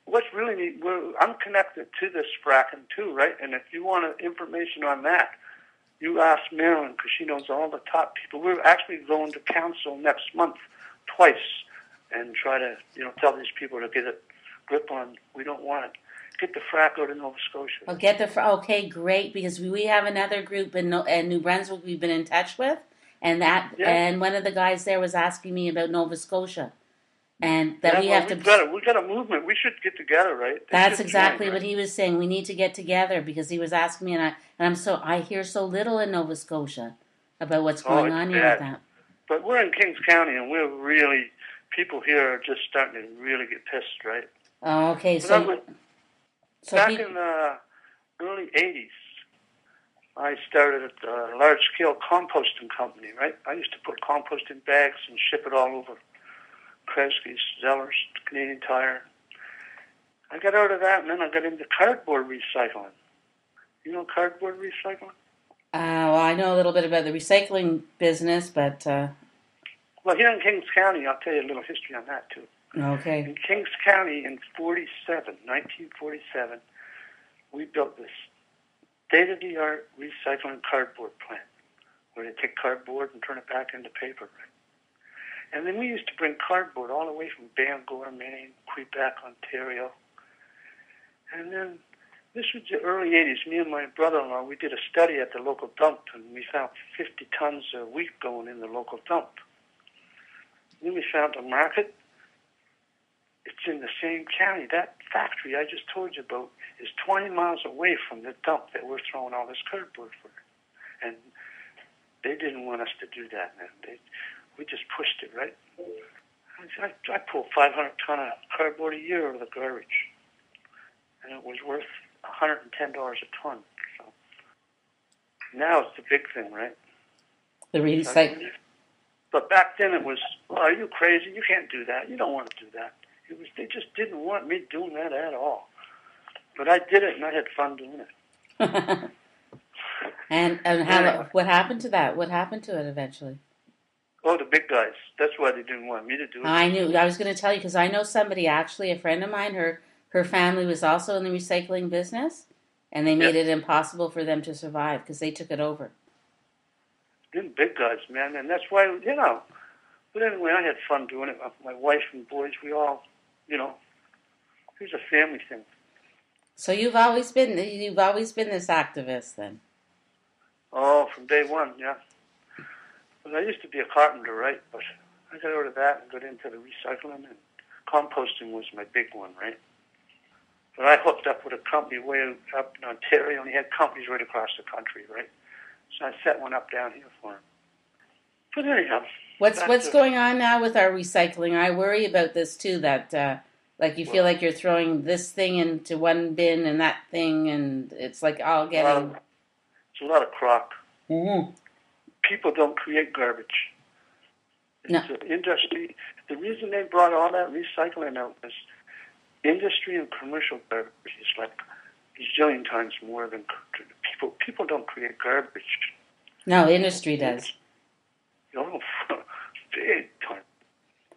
What's really neat, I'm connected to this fracking too, right? And if you want information on that, you ask Marilyn, because she knows all the top people. We're actually going to council next month twice and try to, tell these people to get a grip on, we don't want it. Get the frack out of Nova Scotia. Oh, okay, great, because we have another group in New Brunswick we've been in touch with, and and one of the guys there was asking me about Nova Scotia. And that we got a movement. We should get together, right? That's exactly what he was saying. We need to get together, because he was asking me, I hear so little in Nova Scotia about what's going on here with that. But we're in Kings County, and people here are just starting to really get pissed, right? Oh, okay. Back in the early 80s, I started a large-scale composting company, right? I used to put compost in bags and ship it all over. Kresge's, Zellers, Canadian Tire. I got out of that, and then I got into cardboard recycling. You know cardboard recycling? Well, I know a little bit about the recycling business, but... Well, here in Kings County, I'll tell you a little history on that, too. Okay. In Kings County in 1947, we built this state-of-the-art recycling cardboard plant where they take cardboard and turn it back into paper, right? And then we used to bring cardboard all the way from Bangor, Maine, Quebec, Ontario. And then this was the early 80s. Me and my brother-in-law, we did a study at the local dump, and we found 50 tons of wheat going in the local dump. Then we found a market. It's in the same county. That factory I just told you about is 20 miles away from the dump that we're throwing all this cardboard for. And they didn't want us to do that, man. We just pushed it, right? I pulled 500 ton of cardboard a year out of the garbage, and it was worth $110 a ton. So now it's the big thing, right? The recycling. But back then it was, are you crazy? You can't do that. You don't want to do that. They just didn't want me doing that at all. But I did it, and I had fun doing it. And what happened to that? What happened to it eventually? Oh, the big guys. That's why they didn't want me to do it. I knew. I was going to tell you, because I know somebody, actually, a friend of mine, her family was also in the recycling business, and they made it impossible for them to survive because they took it over. Them big guys, man, and that's why, But anyway, I had fun doing it. My wife and boys, we all, it was a family thing. So you've always been this activist, then? Oh, from day one, yeah. But I used to be a carpenter, right? But I got out of that and got into the recycling, and composting was my big one, right? But I hooked up with a company way up in Ontario, and he had companies right across the country, right? So I set one up down here for him. But anyhow. What's going on now with our recycling? I worry about this too, that like you feel like you're throwing this thing into one bin and that thing, and it's like all getting... It's a lot of crock. Mm-hmm. People don't create garbage. No. It's an industry. The reason they brought all that recycling out was industry and commercial garbage is like a zillion times more than people. People don't create garbage. No, industry does. Oh, big time.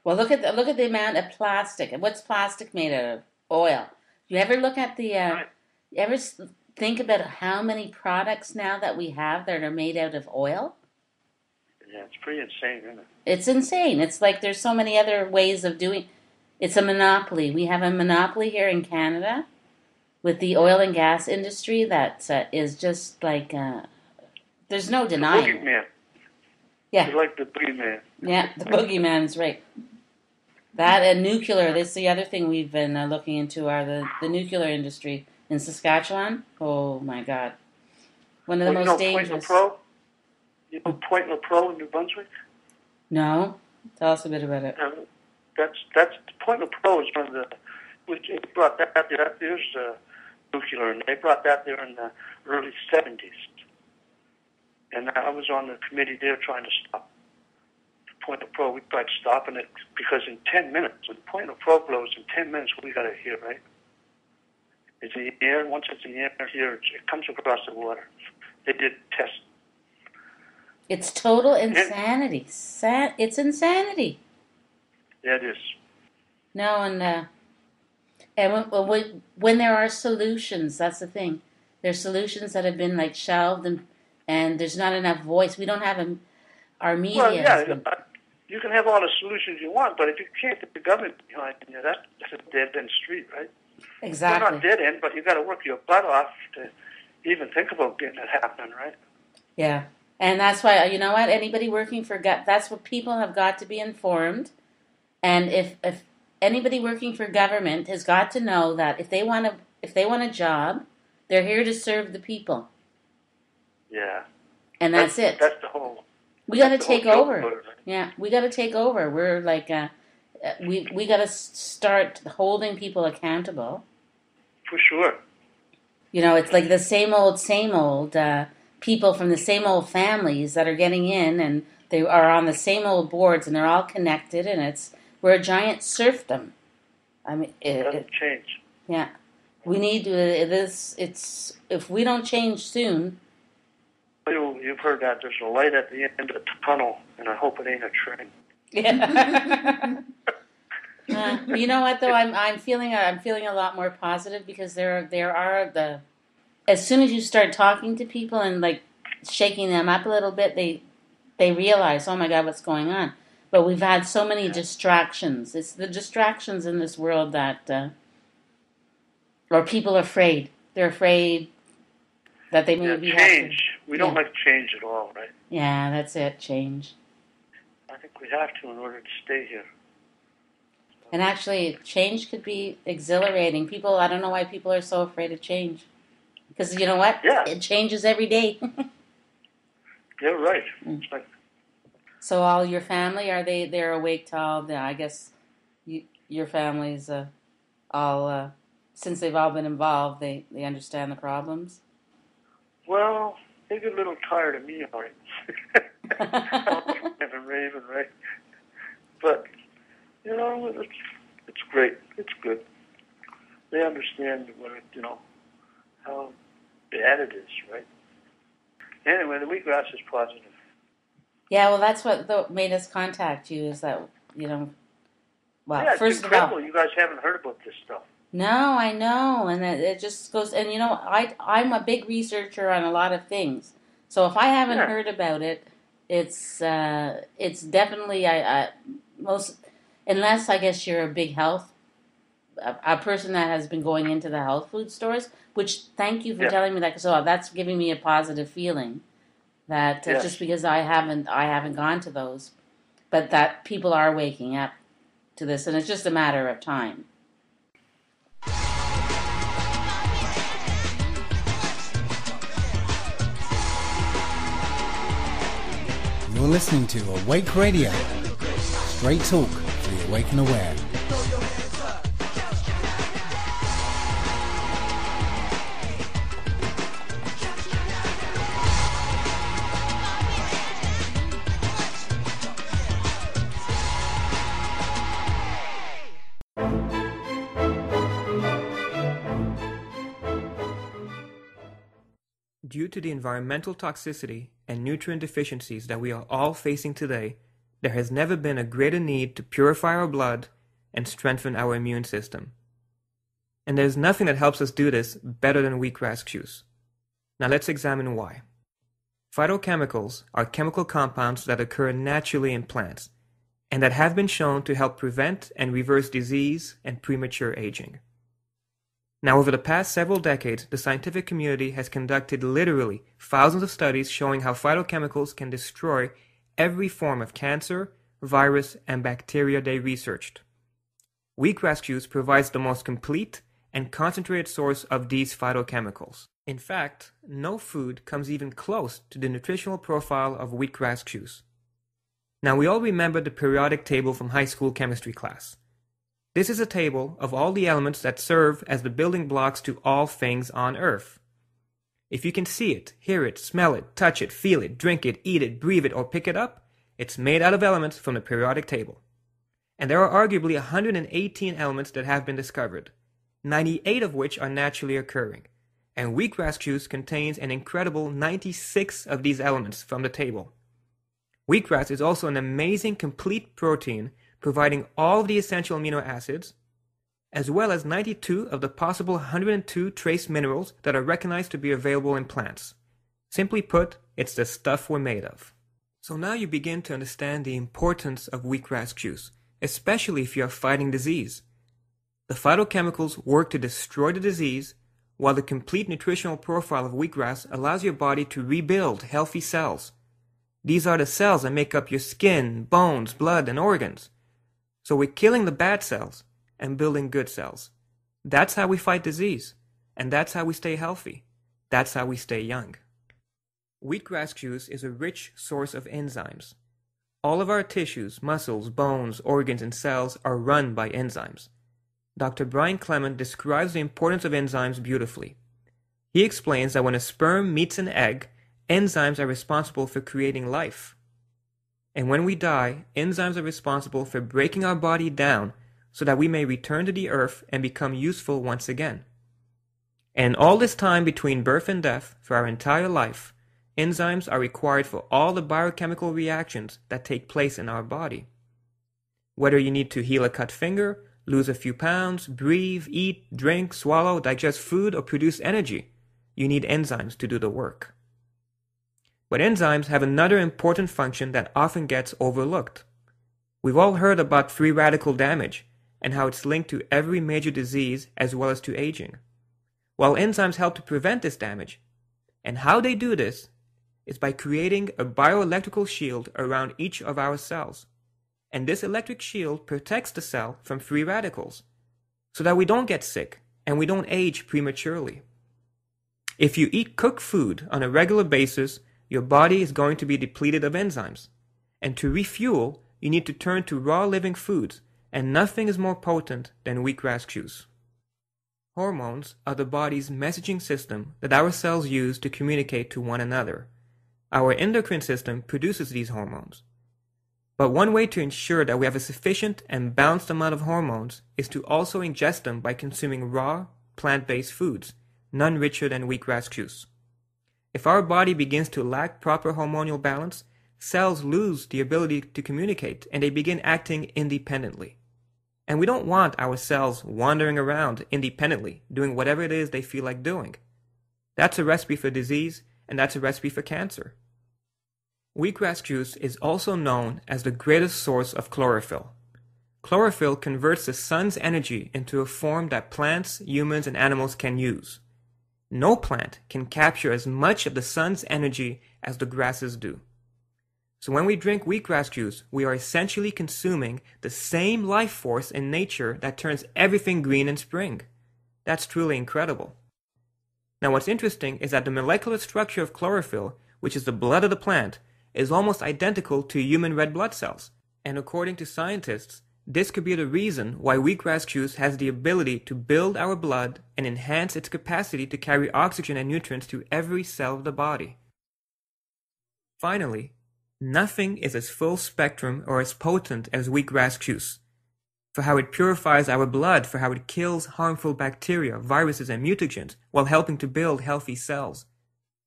Well, look at the amount of plastic. And what's plastic made out of? Oil. You ever look at the? You ever think about how many products now that we have that are made out of oil? Yeah, it's pretty insane, isn't it? It's insane. It's like there's so many other ways of doing. It's a monopoly. We have a monopoly here in Canada with the oil and gas industry that is just like there's no denying. The boogeyman. Yeah. It's like the boogeyman. Yeah, the boogeyman is right. That and nuclear. That's the other thing we've been looking into are the nuclear industry in Saskatchewan. Oh my God, one of the most dangerous. You know Point LaPro in New Brunswick? No, tell us a bit about it. That's Point LaPro is one of the which they brought that there. There's nuclear, and they brought that there in the early '70s. And I was on the committee there trying to stop Point LaPro. We tried stopping it because in 10 minutes, when Point LaPro blows, in 10 minutes we got it here, right? It's in the air. Once it's in the air here, it comes across the water. They did tests. It's total insanity. It's insanity. Yeah, it is. No, and when there are solutions, that's the thing. There's solutions that have been like shelved, and there's not enough voice. We don't have our media. Well, yeah, you can have all the solutions you want, but if you can't get the government behind you, that's a dead-end street, right? Exactly. Well, not dead-end, but you got to work your butt off to even think about getting it happening, right? Yeah. And that's why, you know what, anybody working for, that's what people have got to be informed. And if anybody working for government has got to know that if they want a job, they're here to serve the people. Yeah. And that's it. That's the whole. We got to take over. Right? Yeah, we got to take over. We're like, we got to start holding people accountable. For sure. You know, it's like the same old people from the same old families that are getting in, and they are on the same old boards, and they're all connected, and we're a giant serfdom. I mean, it doesn't change. Yeah, we need to. If we don't change soon. You've heard that there's a light at the end of the tunnel, and I hope it ain't a train. Yeah. You know what though? I'm feeling a lot more positive because there are as soon as you start talking to people and like shaking them up a little bit, they realize, oh my God, what's going on? But we've had so many distractions. It's the distractions in this world that, or people are afraid. They're afraid that they maybe change. We don't like change at all, right? Yeah, that's it. Change. I think we have to in order to stay here. And actually, change could be exhilarating. I don't know why people are so afraid of change. Because you know what? Yeah. It changes every day. You're right. It's like, so all your family, they're awake to all the, I guess your family's all, since they've all been involved, they understand the problems? Well, they get a little tired of me, all right. I'm raving, right? But, you know, it's great. It's good. They understand how bad it is, right? Anyway, the wheatgrass is positive. Yeah, well, that's what made us contact you, is that, well, yeah, first it's incredible. of all... You guys haven't heard about this stuff. No, I know, and it just goes, and I'm a big researcher on a lot of things, so if I haven't heard about it, it's definitely, unless I guess you're a big a person that has been going into the health food stores, which thank you for telling me that, because that's giving me a positive feeling that just because I haven't gone to those, but that people are waking up to this, and it's just a matter of time. You're listening to Awake Radio. Straight talk for the awake and aware. Due to the environmental toxicity and nutrient deficiencies that we are all facing today, there has never been a greater need to purify our blood and strengthen our immune system. And there's nothing that helps us do this better than wheatgrass juice. Now let's examine why. Phytochemicals are chemical compounds that occur naturally in plants and that have been shown to help prevent and reverse disease and premature aging. Now, over the past several decades, the scientific community has conducted literally thousands of studies showing how phytochemicals can destroy every form of cancer, virus, and bacteria they researched. Wheatgrass juice provides the most complete and concentrated source of these phytochemicals. In fact, no food comes even close to the nutritional profile of wheatgrass juice. Now, we all remember the periodic table from high school chemistry class. This is a table of all the elements that serve as the building blocks to all things on Earth. If you can see it, hear it, smell it, touch it, feel it, drink it, eat it, breathe it, or pick it up, it's made out of elements from the periodic table. And there are arguably 118 elements that have been discovered, 98 of which are naturally occurring. And wheatgrass juice contains an incredible 96 of these elements from the table. Wheatgrass is also an amazing complete protein providing all of the essential amino acids, as well as 92 of the possible 102 trace minerals that are recognized to be available in plants. Simply put, it's the stuff we're made of. So now you begin to understand the importance of wheatgrass juice, especially if you are fighting disease. The phytochemicals work to destroy the disease, while the complete nutritional profile of wheatgrass allows your body to rebuild healthy cells. These are the cells that make up your skin, bones, blood, and organs. So we're killing the bad cells and building good cells. That's how we fight disease, and that's how we stay healthy. That's how we stay young. Wheatgrass juice is a rich source of enzymes. All of our tissues, muscles, bones, organs, and cells are run by enzymes. Dr. Brian Clement describes the importance of enzymes beautifully. He explains that when a sperm meets an egg, enzymes are responsible for creating life. And when we die, enzymes are responsible for breaking our body down so that we may return to the earth and become useful once again. And all this time between birth and death, for our entire life, enzymes are required for all the biochemical reactions that take place in our body. Whether you need to heal a cut finger, lose a few pounds, breathe, eat, drink, swallow, digest food, or produce energy, you need enzymes to do the work. But enzymes have another important function that often gets overlooked. We've all heard about free radical damage and how it's linked to every major disease as well as to aging. While enzymes help to prevent this damage, and how they do this is by creating a bioelectrical shield around each of our cells. And this electric shield protects the cell from free radicals so that we don't get sick and we don't age prematurely. If you eat cooked food on a regular basis, your body is going to be depleted of enzymes. And to refuel, you need to turn to raw living foods, and nothing is more potent than wheatgrass juice. Hormones are the body's messaging system that our cells use to communicate to one another. Our endocrine system produces these hormones. But one way to ensure that we have a sufficient and balanced amount of hormones is to also ingest them by consuming raw, plant-based foods, none richer than wheatgrass juice. If our body begins to lack proper hormonal balance, cells lose the ability to communicate and they begin acting independently. And we don't want our cells wandering around independently, doing whatever it is they feel like doing. That's a recipe for disease, and that's a recipe for cancer. Wheatgrass juice is also known as the greatest source of chlorophyll. Chlorophyll converts the sun's energy into a form that plants, humans, and animals can use. No plant can capture as much of the sun's energy as the grasses do. So when we drink wheatgrass juice, we are essentially consuming the same life force in nature that turns everything green in spring. That's truly incredible. Now what's interesting is that the molecular structure of chlorophyll, which is the blood of the plant, is almost identical to human red blood cells. And according to scientists, this could be the reason why wheatgrass juice has the ability to build our blood and enhance its capacity to carry oxygen and nutrients to every cell of the body. Finally, nothing is as full spectrum or as potent as wheatgrass juice. For how it purifies our blood, for how it kills harmful bacteria, viruses, and mutagens while helping to build healthy cells.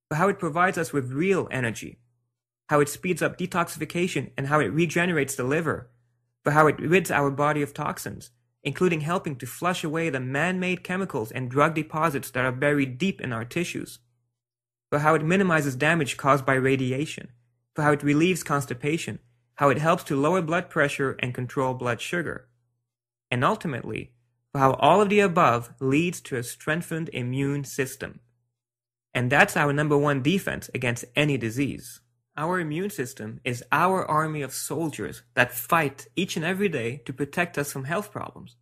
For how it provides us with real energy. How it speeds up detoxification and how it regenerates the liver. For how it rids our body of toxins, including helping to flush away the man-made chemicals and drug deposits that are buried deep in our tissues. For how it minimizes damage caused by radiation. For how it relieves constipation. How it helps to lower blood pressure and control blood sugar. And ultimately, for how all of the above leads to a strengthened immune system. And that's our number one defense against any disease. Our immune system is our army of soldiers that fight each and every day to protect us from health problems.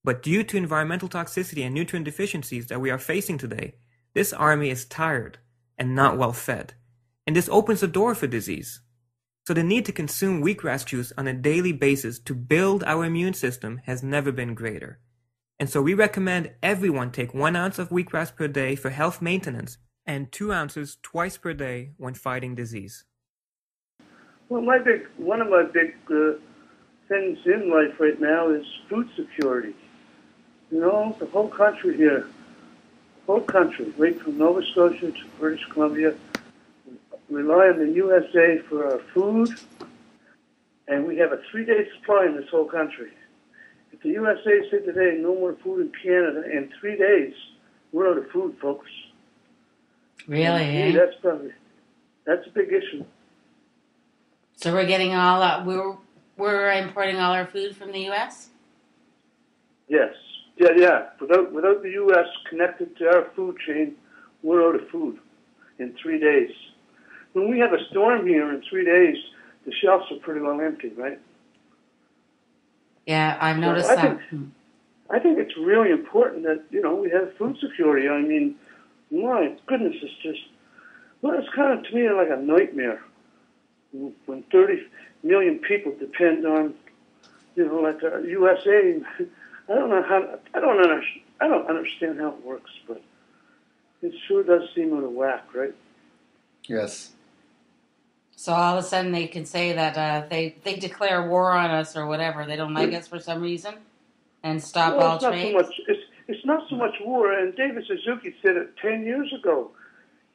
But due to environmental toxicity and nutrient deficiencies that we are facing today, this army is tired and not well fed. And this opens the door for disease. So the need to consume wheatgrass juice on a daily basis to build our immune system has never been greater. And so we recommend everyone take 1 ounce of wheatgrass per day for health maintenance and 2 ounces twice per day when fighting disease. Well, one of my big things in life right now is food security. You know, the whole country here, right from Nova Scotia to British Columbia, rely on the USA for our food, and we have a 3-day supply in this whole country. If the USA said today no more food in Canada, in 3 days, we're out of food, folks. Really? That's a big issue. So we're getting all we're importing all our food from the U.S. Yes, yeah. Without the U.S. connected to our food chain, we're out of food in 3 days. When we have a storm here in 3 days, the shelves are pretty well empty, right? Yeah, I've noticed that. I think it's really important that, we have food security. I mean, my goodness, it's kind of, to me, like a nightmare. When 30 million people depend on, like the USA, I don't understand how it works, but it sure does seem out of whack, right? Yes. So all of a sudden they can say that they declare war on us or whatever. They don't like us for some reason and stop all trade. It's not so much war, and David Suzuki said it 10 years ago.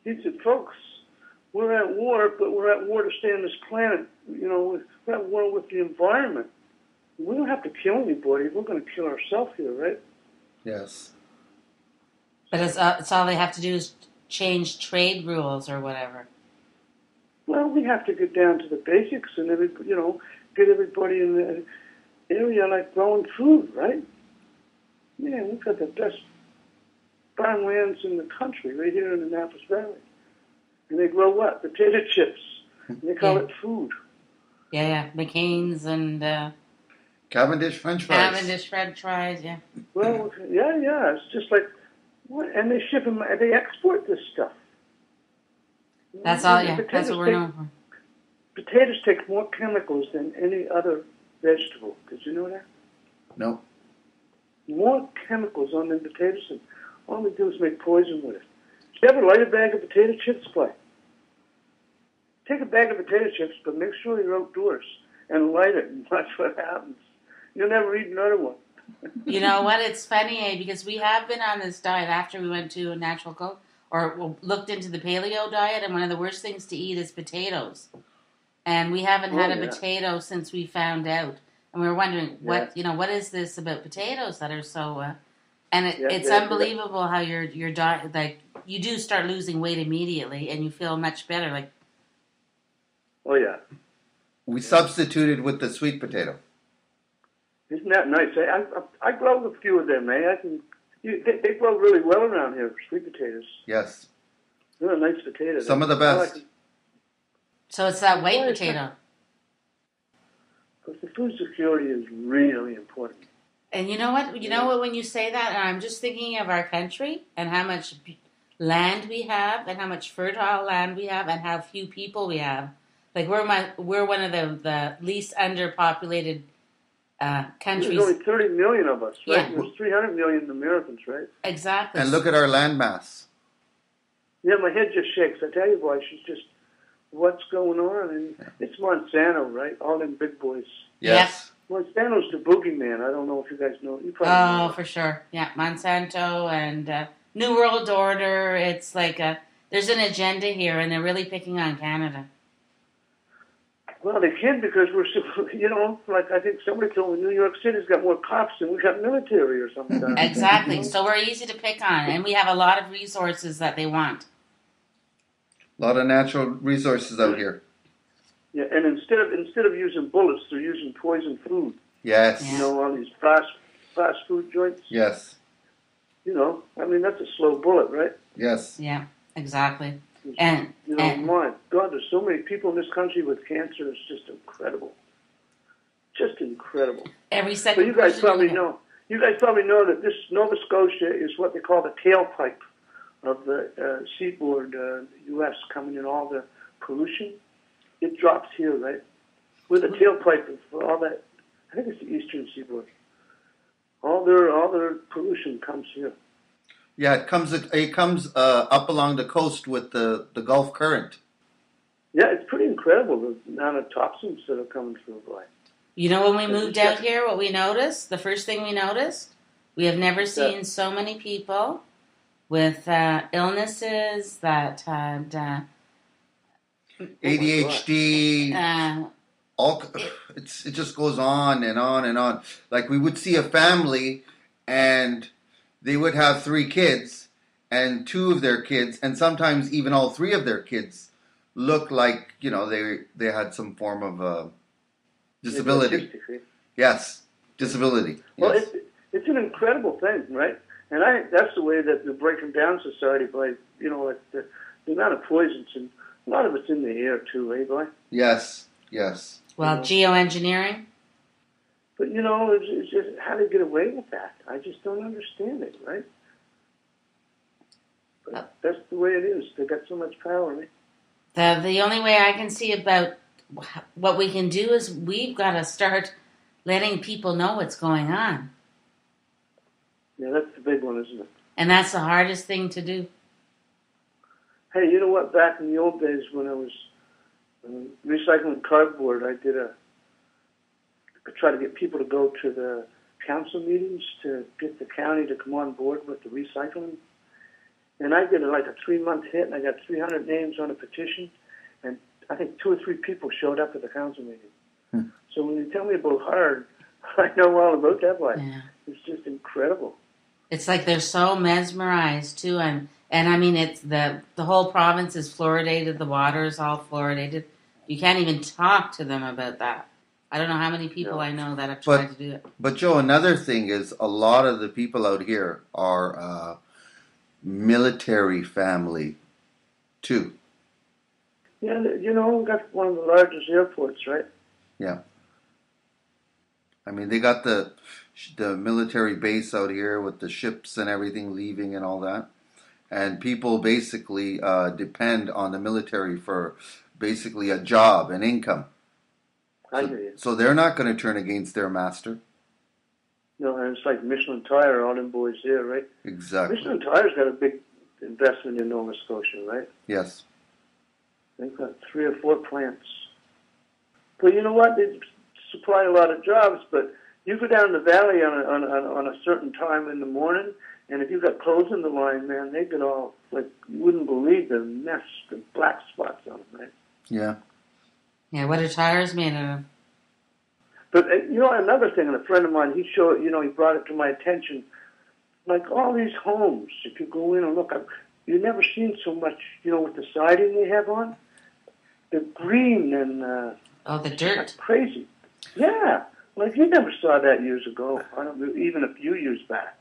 He said, folks, we're at war, but we're at war to stay on this planet. We're at war with the environment. We don't have to kill anybody. We're going to kill ourselves here, right? Yes. But it's all they have to do is change trade rules or whatever. Well, we have to get down to the basics and get everybody in the area like growing food, right? Yeah, we've got the best farmlands in the country right here in the Annapolis Valley. And they grow what? Potato chips. And they call it food. Yeah, McCain's and Cavendish French fries. Cavendish French fries, yeah. Well, yeah. It's just like, and they ship them, they export this stuff. That's all, yeah. That's what we're known for. Potatoes take more chemicals than any other vegetable. Did you know that? No. More chemicals on them potatoes, and all they do is make poison with it. Did you ever light a bag of potato chips, Clay? Take a bag of potato chips, but make sure you're outdoors and light it and watch what happens. You'll never eat another one. You know what? It's funny, because we have been on this diet after we went to a natural cook, or looked into the paleo diet, and one of the worst things to eat is potatoes. And we haven't had a potato since we found out. And we were wondering, what is this about potatoes that are so... it's unbelievable how your diet, like, you do start losing weight immediately, and you feel much better. Oh, yeah. We substituted with the sweet potato. Isn't that nice? I grow a few of them, eh? They grow really well around here, sweet potatoes. Yes. They're a nice potato. Some of the best. So it's that white potato. Because the food security is really important. And you know what? When you say that, and I'm just thinking of our country and how much land we have and how much fertile land we have and how few people we have. Like we're one of the least underpopulated countries. There's only 30 million of us, right? Yeah. There's 300 million Americans, right? Exactly. And look at our landmass. Yeah, my head just shakes. I tell you, boy, she's just, what's going on? And it's Monsanto, right? All them big boys. Yes. Monsanto's the boogeyman. I don't know if you guys know. You probably know. Oh, for sure. Yeah, Monsanto and New World Order. It's like there's an agenda here, and they're really picking on Canada. Well, they can because we're, like I think somebody told me New York City's got more cops than we got military or something. Exactly. So we're easy to pick on, and we have a lot of resources that they want. A lot of natural resources out here. Yeah, and instead of using bullets, they're using poison food. Yes. Yeah. All these fast food joints. Yes. I mean that's a slow bullet, right? Yes. Yeah, exactly. And my God, there's so many people in this country with cancer. It's just incredible. Just incredible. every second. But you guys person probably you know. You guys probably know that this Nova Scotia is what they call the tailpipe of the seaboard U.S. coming in all the pollution. It drops here, right? We're the tailpipe of all that. I think it's the eastern seaboard. All their pollution comes here. Yeah, it comes up along the coast with the Gulf Current. Yeah, it's pretty incredible the amount of toxins that are coming through, boy. You know, when we moved out here, what we noticed, the first thing we noticed, we have never seen so many people with illnesses that had ADHD. It just goes on and on and on. Like we would see a family, and they would have 3 kids, and 2 of their kids, and sometimes even all 3 of their kids, look like they had some form of disability. Yes, disability. Well, Yes. it's an incredible thing, right? And I think that's the way that we're breaking down society by like the amount of poisons, and a lot of it's in the air too, eh, boy? Yes. Yes. well, geoengineering. But it's just how they get away with that. I just don't understand it, right? But that's the way it is. They got so much power, right? The only way I can see about what we can do is we've got to start letting people know what's going on. Yeah, that's the big one, isn't it? And that's the hardest thing to do. Hey, you know what? Back in the old days when I was recycling cardboard, I tried to get people to go to the council meetings to get the county to come on board with the recycling. And I did like a 3-month hit, and I got 300 names on a petition, and I think 2 or 3 people showed up at the council meeting. So when you tell me about hard, I know all about that one. Yeah. It's just incredible. It's like they're so mesmerized too, and I mean it's the whole province is fluoridated. The water is all fluoridated. You can't even talk to them about that. I don't know how many people I know that have tried to do it. But Joe, another thing is a lot of the people out here are military family too. Yeah, we got one of the largest airports, right? Yeah. I mean, they got the military base out here with the ships and everything leaving and all that. And people basically depend on the military for basically a job and income. I hear you. So they're not going to turn against their master. No, and it's like Michelin Tire, all them boys there, right? Exactly. Michelin Tire's got a big investment in Nova Scotia, right? Yes. They've got 3 or 4 plants. But you know what? They supply a lot of jobs, but you go down the valley on a certain time in the morning, and if you've got clothes in the line, man, they get all, like, you wouldn't believe the mess, the black spots on them, right? Yeah. Yeah, what are tires made out of? But, another thing, and a friend of mine, he brought it to my attention, like all these homes, if you go in and look, you've never seen so much, with the siding they have on. They're green and... the dirt. Like crazy. Yeah. Like you never saw that years ago. I don't know, even a few years back.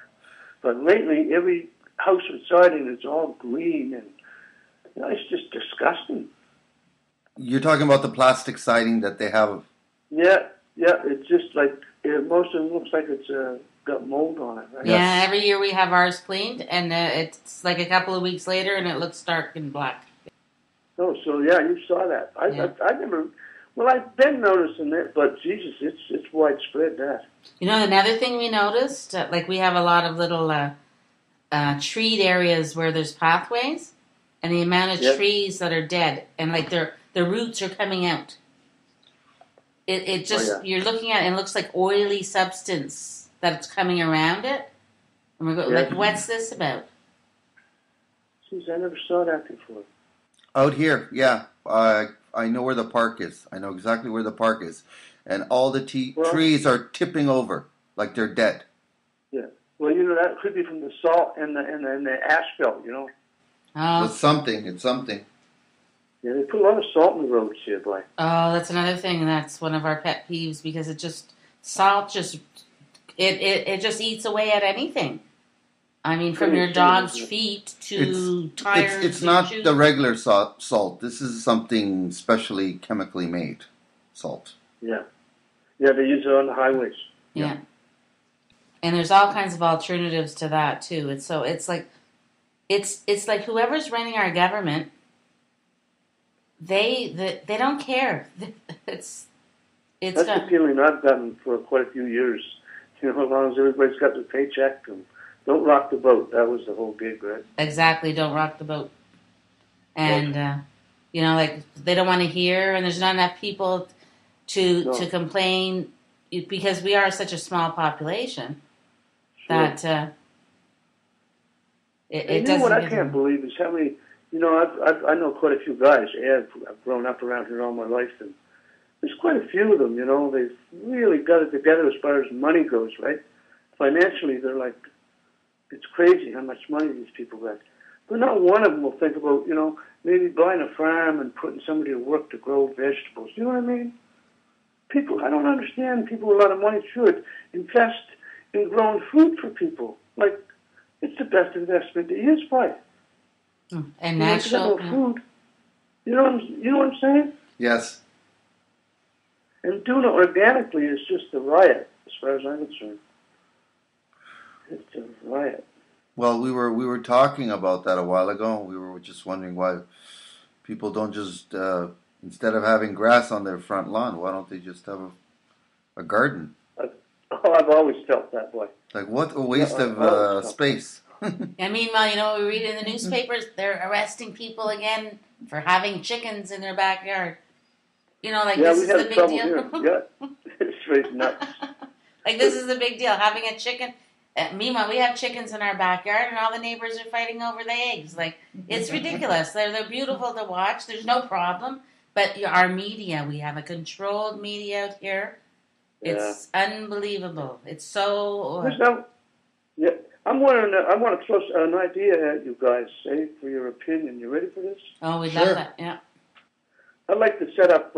But lately, every house with siding is all green, and it's just disgusting. You're talking about the plastic siding that they have. Yeah. It's just like most of them looks like it's got mold on it. Right? Yeah, every year we have ours cleaned, and it's like a couple of weeks later, and it looks dark and black. Oh, so yeah, you saw that. I never. Well, I've been noticing it, but Jesus, it's widespread. That. You know, another thing we noticed, like we have a lot of little treed areas where there's pathways, and the amount of trees that are dead, and like their roots are coming out. It just you're looking at it, and it looks like oily substance that's coming around it, and we're going like, what's this about? Jeez, I never saw that before. Out here, yeah. I know where the park is. I know exactly where the park is. And all the trees are tipping over like they're dead. Yeah. Well, you know, that could be from the salt and the asphalt, you know. Oh. It's something. It's something. Yeah, they put a lot of salt in the roads here, boy. Oh, that's another thing. That's one of our pet peeves because salt just eats away at anything. I mean, from your dog's feet to tires. It's not the regular salt. This is something specially chemically made salt. Yeah. Yeah, they use it on the highways. Yeah. And there's all kinds of alternatives to that too. It's like whoever's running our government, they don't care. That's the feeling I've gotten for quite a few years. You know, as long as everybody's got their paycheck and don't rock the boat. That was the whole gig, right? Exactly. Don't rock the boat. And, you know, like, they don't want to hear, and there's not enough people to complain because we are such a small population that it doesn't. What I can't believe is how many, you know, I know quite a few guys. I've grown up around here all my life, and there's quite a few of them, you know. They've really got it together as far as money goes, right? Financially, they're like, it's crazy how much money these people got. But not one of them will think about, you know, maybe buying a farm and putting somebody to work to grow vegetables. You know what I mean? People, I don't understand. People with a lot of money should invest in growing food for people. Like, it's the best investment there is, right? And natural food. You know what I'm saying? Yes. And doing it organically is just a riot, as far as I'm concerned. It's a riot. Well, we were talking about that a while ago. We were just wondering why people don't just instead of having grass on their front lawn, why don't they just have a garden? I've always felt that way. Like, what a waste of space. And meanwhile, you know, we read in the newspapers they're arresting people again for having chickens in their backyard. You know, like, this is the big deal. Yeah, it's straight nuts. Like, this is the big deal, having a chicken. Meanwhile, we have chickens in our backyard, and all the neighbors are fighting over the eggs. Like, it's ridiculous. They're beautiful to watch. There's no problem. But our media, we have a controlled media out here. It's unbelievable. It's so... I'm wondering, I want to throw an idea at you guys, for your opinion. You ready for this? Oh, we'd love that, yeah. I'd like to set up,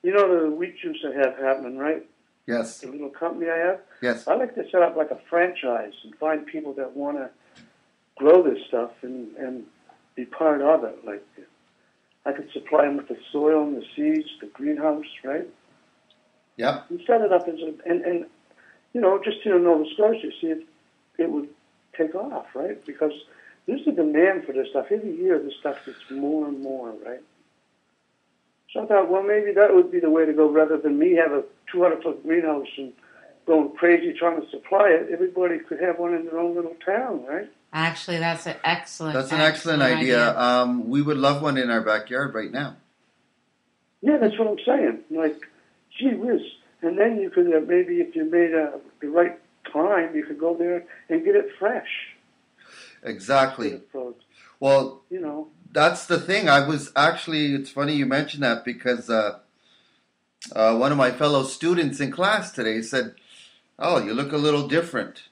you know the wheat juice I have happening, right? Yes. The little company I have? Yes. I'd like to set up like a franchise and find people that want to grow this stuff and be part of it. Like, I could supply them with the soil and the seeds, the greenhouse, right? Yeah. And set it up as and you know, just here in Nova Scotia, see if it would take off, right? Because there's a demand for this stuff. Every year this stuff gets more and more, right? So I thought, well, maybe that would be the way to go rather than me have a 200-foot greenhouse and going crazy trying to supply it. Everybody could have one in their own little town, right? Actually, that's an excellent idea. We would love one in our backyard right now. Yeah, that's what I'm saying. Like, gee whiz. And then you could maybe if you made the right time, you could go there and get it fresh. Exactly. Well, you know. That's the thing. It's funny you mentioned that because one of my fellow students in class today said, "Oh, you look a little different.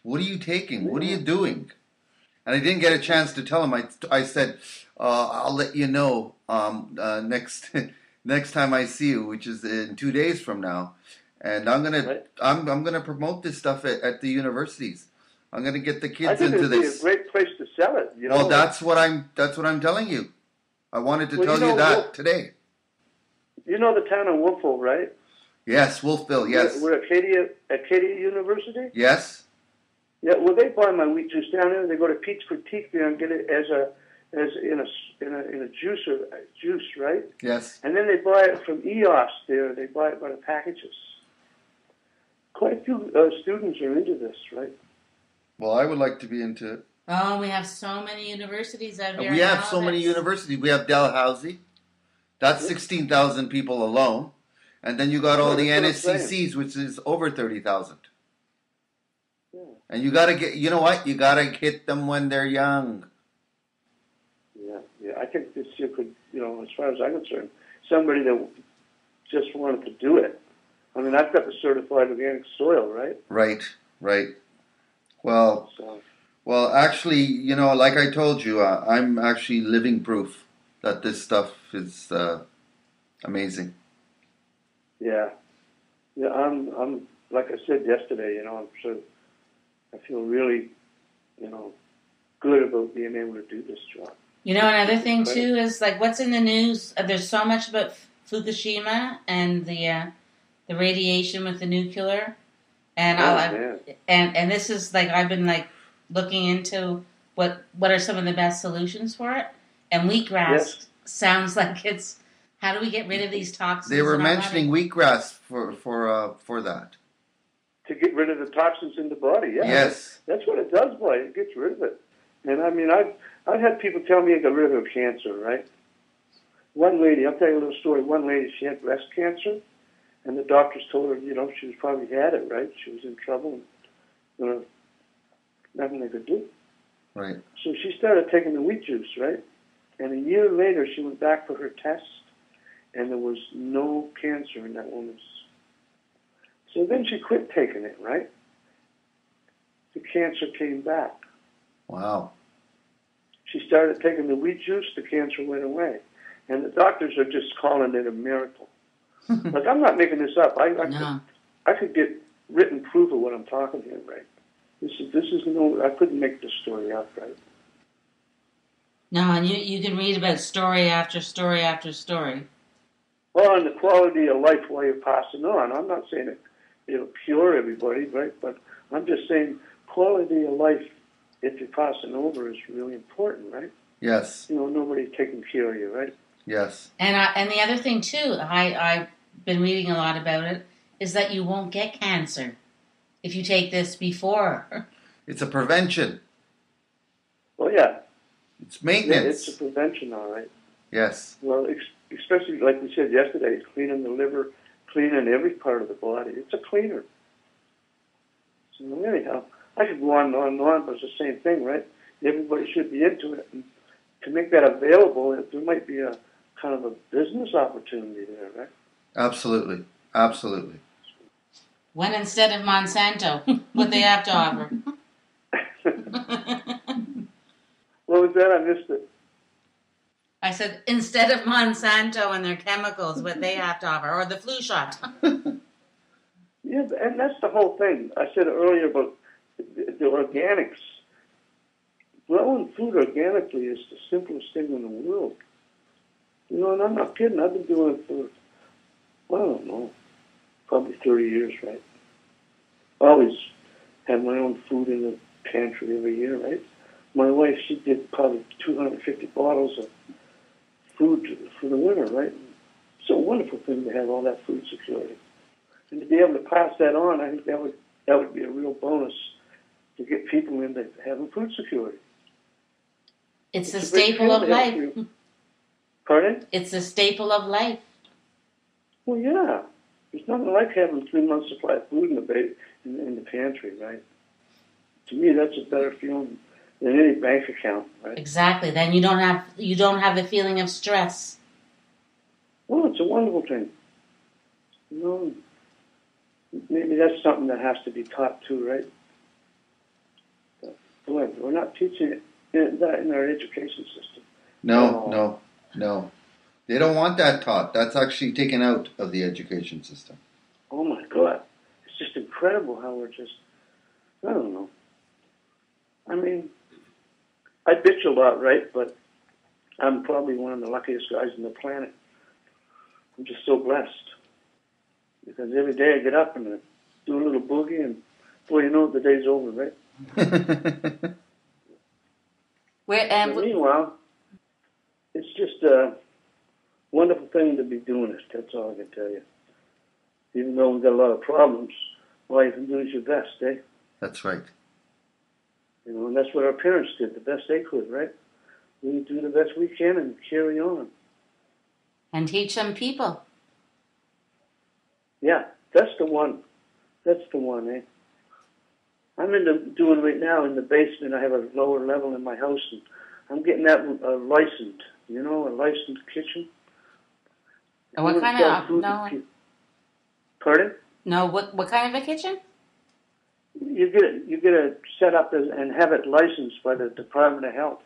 What are you taking? What are you doing?" And I didn't get a chance to tell him. I said, "I'll let you know next time I see you, which is in 2 days from now. And I'm gonna promote this stuff at the universities. I'm gonna get the kids into this. I think it'd be a great place to sell it. You know? Well, that's what I'm telling you. I wanted to tell you that today. You know the town of Wolfville, right? Yes, Wolfville. Yes. We're Acadia University. Yes. Yeah. Well, they buy my wheat juice down there. They go to Pete's Critique there and get it as as in a juice, right? Yes. And then they buy it from EOS there. They buy it by the packages. Quite a few students are into this, right? Well, I would like to be into it. Oh, we have so many universities out here. We now have so many that's- universities. We have Dalhousie. That's 16,000 people alone. And then you got all the That's what I'm NSCCs, which is over 30,000. Yeah. And you got to get, you know what? You got to hit them when they're young. Yeah. I think this year could, as far as I'm concerned, somebody that just wanted to do it. I mean, I've got the certified organic soil, right? Right. Well, So, actually, like I told you, I'm actually living proof that this stuff is amazing. yeah. I'm like I said yesterday, I feel really, good about being able to do this job. Another thing too is like what's in the news. There's so much about Fukushima and the radiation with the nuclear, and and this is like I've been like looking into what are some of the best solutions for it. And wheatgrass sounds like it's how do we get rid of these toxins? They were mentioning wheatgrass for that. To get rid of the toxins in the body, yeah. Yes. That's what it does, boy. It gets rid of it. And I mean, I've had people tell me it got rid of cancer, right? One lady, I'll tell you a little story. One lady, she had breast cancer, and the doctors told her, she was probably had it, right? She was in trouble, and nothing they could do. Right. So she started taking the wheat juice, right? And a year later, she went back for her test, and there was no cancer in that woman's. So then she quit taking it, right? The cancer came back. Wow. She started taking the wheat juice, the cancer went away. And the doctors are just calling it a miracle. Like, I'm not making this up. I could get written proof of what I'm talking here, right? This is I couldn't make this story up, right? No, and you can read about story after story after story. Well, and the quality of life while you're passing on. I'm not saying it'll cure everybody, right? But I'm just saying quality of life if you're passing over is really important, right? Yes. Nobody's taking care of you, right? Yes. And the other thing too, I've been reading a lot about it, is that you won't get cancer if you take this before. It's a prevention. Well, yeah. It's maintenance. Yeah, it's a prevention, all right. Yes. Well, especially like we said yesterday, cleaning the liver, cleaning every part of the body. It's a cleaner. So anyhow, I could go on and on, but it's the same thing, right? Everybody should be into it. And to make that available, there might be a kind of a business opportunity there, right? Absolutely. When instead of Monsanto, what they have to offer. What was that? I missed it. I said, instead of Monsanto and their chemicals, what they have to offer, or the flu shot. Yeah, and that's the whole thing. I said earlier about the organics. Growing food organically is the simplest thing in the world. And I'm not kidding. I've been doing it for, I don't know, probably 30 years, right? I always had my own food in the pantry every year, right? My wife, she did probably 250 bottles of food for the winter, right? It's a wonderful thing to have all that food security. And to be able to pass that on, I think that would be a real bonus to get people into having food security. It's a staple of life. Pardon? It's a staple of life. Well, yeah. There's nothing like having 3 months' supply of food in the pantry, right? To me, that's a better feeling than any bank account, right? Exactly. Then you don't have the feeling of stress. Well, it's a wonderful thing. Maybe that's something that has to be taught too, right? But, boy, we're not teaching that in our education system. No. They don't want that taught. That's actually taken out of the education system. Oh, my God. It's just incredible how we're just, I don't know. I mean, I bitch a lot, right? But I'm probably one of the luckiest guys on the planet. I'm just so blessed. Because every day I get up and I do a little boogie and, boy, the day's over, right? Meanwhile, it's just a wonderful thing to be doing it. That's all I can tell you. Even though we've got a lot of problems, all you can do is your best, eh? That's right. You know, and that's what our parents did, the best they could, right? We do the best we can and carry on. And teach some people. Yeah, that's the one. That's the one, eh? I'm doing right now in the basement. I have a lower level in my house, and I'm getting that licensed. You know, a licensed kitchen. What kind of no? Pardon? No, what kind of a kitchen? You get it set up and have it licensed by the Department of Health,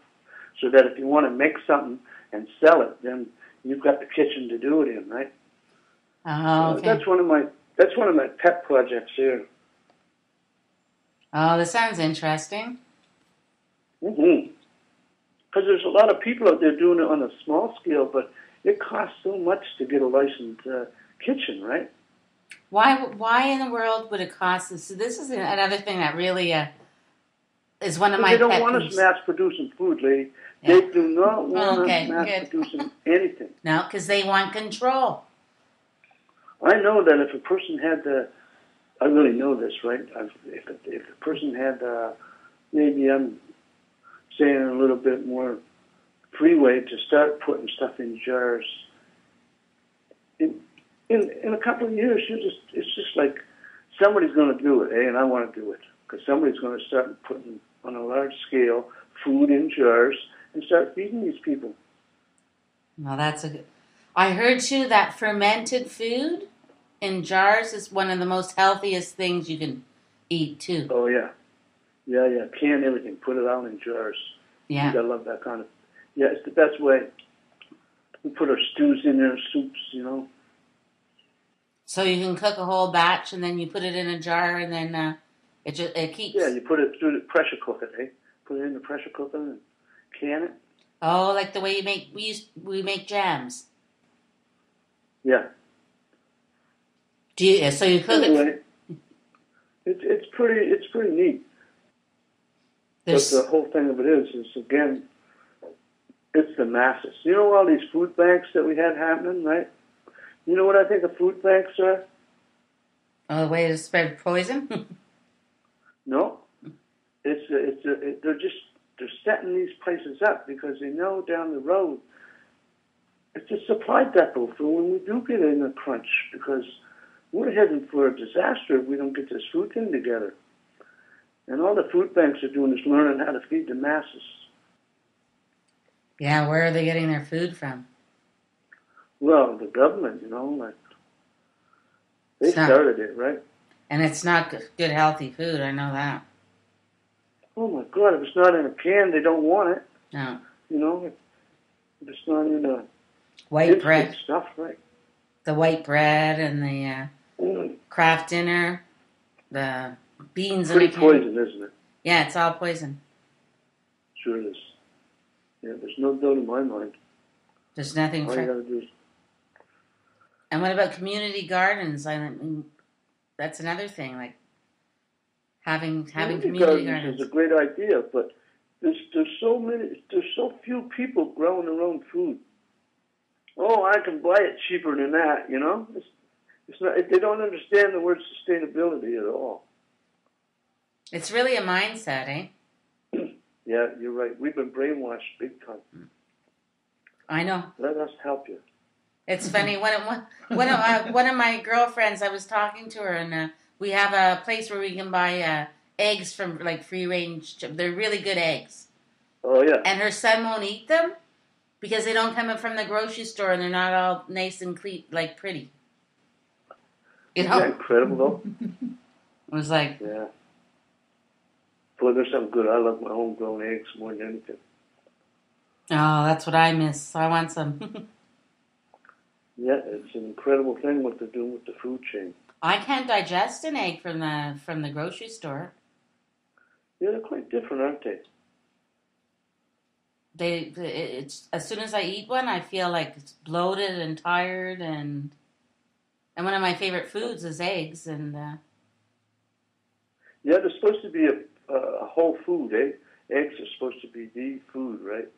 so that if you want to make something and sell it, then you've got the kitchen to do it in, right? Oh, okay. That's one of my pet projects here. Oh, this sounds interesting. Mm-hmm. Because there's a lot of people out there doing it on a small scale, but it costs so much to get a licensed kitchen, right? Why in the world would it cost this? So this is another thing that really is one of my pet peeves. They don't want us mass producing food, lady. Yeah. They do not want us mass producing anything. No, because they want control. I know that if a person had I really know this, right? If a person had, maybe I'm saying a little bit more freeway to start putting stuff in jars. In a couple of years, it's just like somebody's going to do it, eh? And I want to do it because somebody's going to start putting on a large scale food in jars and start feeding these people. Well, that's a good. I heard too that fermented food in jars is one of the most healthiest things you can eat too. Oh yeah. Can everything, put it out in jars. Yeah. You gotta love that kind of. Yeah, it's the best way. We put our stews in there, soups, you know. So you can cook a whole batch and then you put it in a jar and then it keeps. Yeah, you put it through the pressure cooker, eh? Put it in the pressure cooker and can it. Oh, like the way we make jams. Yeah. So you cook anyway, it's pretty neat. But the whole thing of it is again, it's the masses. You know all these food banks that we had happening, right? You know what I think of food banks are? A way to spread poison? No, they're setting these places up because they know down the road it's a supply depot for when we do get in a crunch, because we're heading for a disaster if we don't get this food thing together. And all the food banks are doing is learning how to feed the masses. Yeah, where are they getting their food from? Well, the government, you know, like they started it, right? And it's not good, healthy food. I know that. Oh my God! If it's not in a can, they don't want it. No. You know, if it's not in a white bread stuff, right? The white bread and the Kraft dinner, the beans. Pretty poison, isn't it? Yeah, it's all poison. Sure it is. Yeah, there's no doubt in my mind. There's nothing. All you gotta do is. And what about community gardens? I mean, that's another thing. Like having community gardens is a great idea, but there's so few people growing their own food. Oh, I can buy it cheaper than that. You know, it's not. They don't understand the word sustainability at all. It's really a mindset, eh? Yeah, you're right. We've been brainwashed big time. I know. Let us help you. It's funny. One of my girlfriends, I was talking to her, and we have a place where we can buy eggs from like free range. They're really good eggs. Oh yeah. And her son won't eat them because they don't come from the grocery store, and they're not all nice and clean, like pretty. You know? Isn't that incredible though? It was like. Yeah. Boy, there's something good. I love my homegrown eggs more than anything. Oh, that's what I miss. I want some. Yeah, it's an incredible thing what they're doing with the food chain. I can't digest an egg from the grocery store. Yeah, they're quite different, aren't they? It's as soon as I eat one, I feel like it's bloated and tired, and one of my favorite foods is eggs, and. Yeah, they're supposed to be a whole food, eh? Eggs are supposed to be the food, right?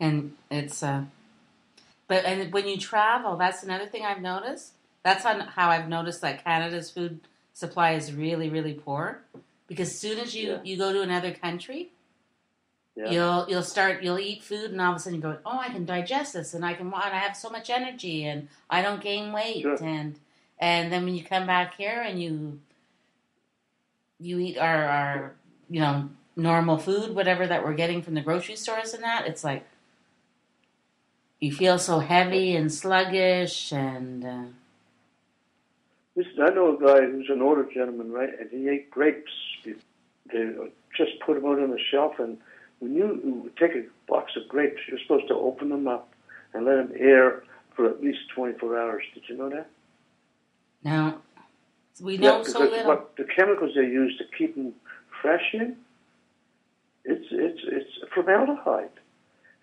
And it's but and when you travel, that's another thing I've noticed. That's how I've noticed that Canada's food supply is really, really poor. Because as soon as you go to another country, you'll eat food, and all of a sudden you go, oh, I can digest this, and I have so much energy, and I don't gain weight, Sure. and then when you come back here and you eat our normal food, whatever that we're getting from the grocery stores and that, it's like you feel so heavy and sluggish, and Listen, I know a guy who's an older gentleman, right? And he ate grapes. They just put them out on the shelf, and when you take a box of grapes, you're supposed to open them up and let them air for at least 24 hours. Did you know that? no, we know so because little. what the chemicals they use to keep them fresh in, it's formaldehyde.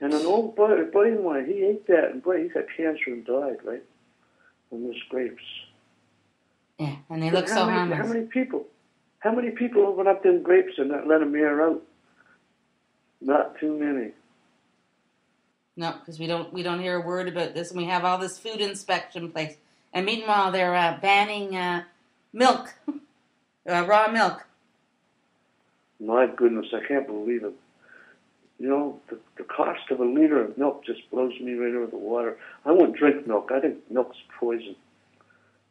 And an old buddy of mine, he ate that, and boy, he got cancer and died, right? From those grapes. Yeah, and they look so harmless. How many people open up them grapes and not let them air out? Not too many. No, because we don't hear a word about this, and we have all this food inspection place. And meanwhile, they're banning milk, raw milk. My goodness, I can't believe it. You know, the cost of a liter of milk just blows me right over the water. I won't drink milk. I think milk's poison.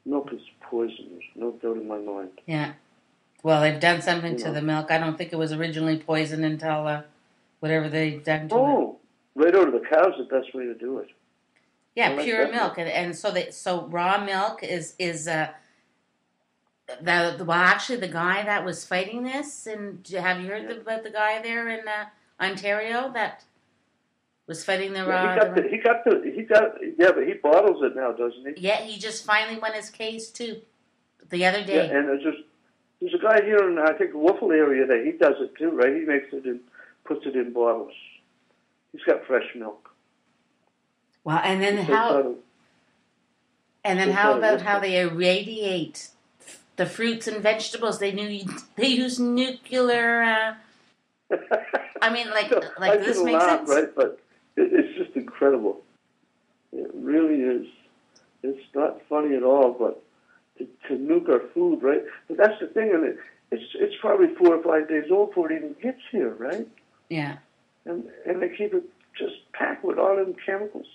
Milk is poison. There's no doubt in my mind. Yeah. Well, they've done something to the milk. I don't think it was originally poisoned until whatever they've done to it. Oh, right out of the cow's the best way to do it. Yeah, like pure that milk, and so raw milk is actually the guy that was fighting this, and have you heard about the guy there in Ontario that was fighting the raw? But he bottles it now, doesn't he? Yeah, he just finally won his case too, the other day. Yeah, and there's a guy here in I think the Wolfville area that he does it too, right? He makes it and puts it in bottles. He's got fresh milk. Well, and then how about how they irradiate the fruits and vegetables? They use nuclear. I mean, I this can makes laugh, sense, right? But it's just incredible. It really is. It's not funny at all, but to nuke our food, right? But that's the thing, and it's probably 4 or 5 days old before it even gets here, right? Yeah. And they keep it just packed with all them chemicals.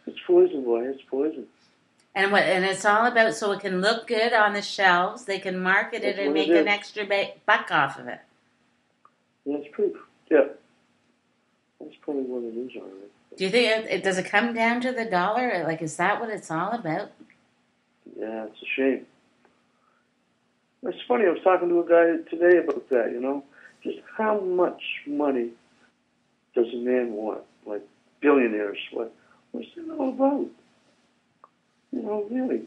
It's poison, boy. It's poison. And it's all about so it can look good on the shelves. They can market it and make an extra buck off of it. Yeah, it's pretty. Yeah, that's probably what it is, all right. Do you think does it come down to the dollar? Like, is that what it's all about? Yeah, it's a shame. It's funny. I was talking to a guy today about that. You know, just how much money does a man want? Like billionaires. What's that all about? You know, really.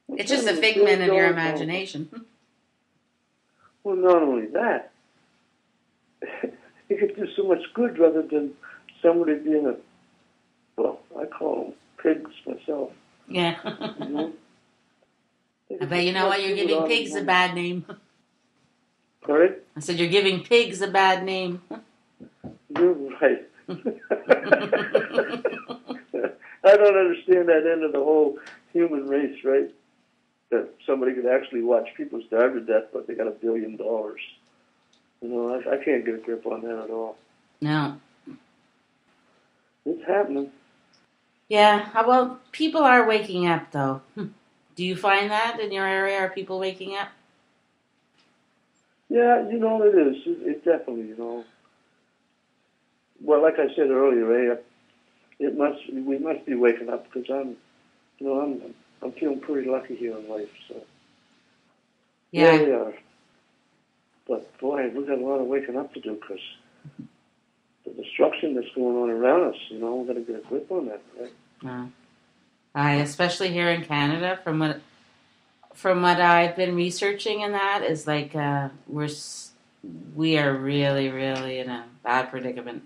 It's just a figment of your imagination. Well, not only that, it could do so much good rather than somebody being I call them pigs myself. Yeah. You know? I bet you know what, you're giving pigs a bad name. Pardon? I said you're giving pigs a bad name. You're right. I don't understand that end of the whole human race, right? That somebody could actually watch people starve to death, but they got $1 billion. You know, I can't get a grip on that at all. No. It's happening. Yeah, well, people are waking up, though. Do you find that in your area? Are people waking up? Yeah, you know, it is. It definitely, you know. Well, like I said earlier, we must be waking up because I'm feeling pretty lucky here in life. So Yeah. we are. But boy, we've got a lot of waking up to do because the destruction that's going on around us. You know, we've got to get a grip on that, right? Especially here in Canada, from what I've been researching, and that is like we are really, really in a bad predicament.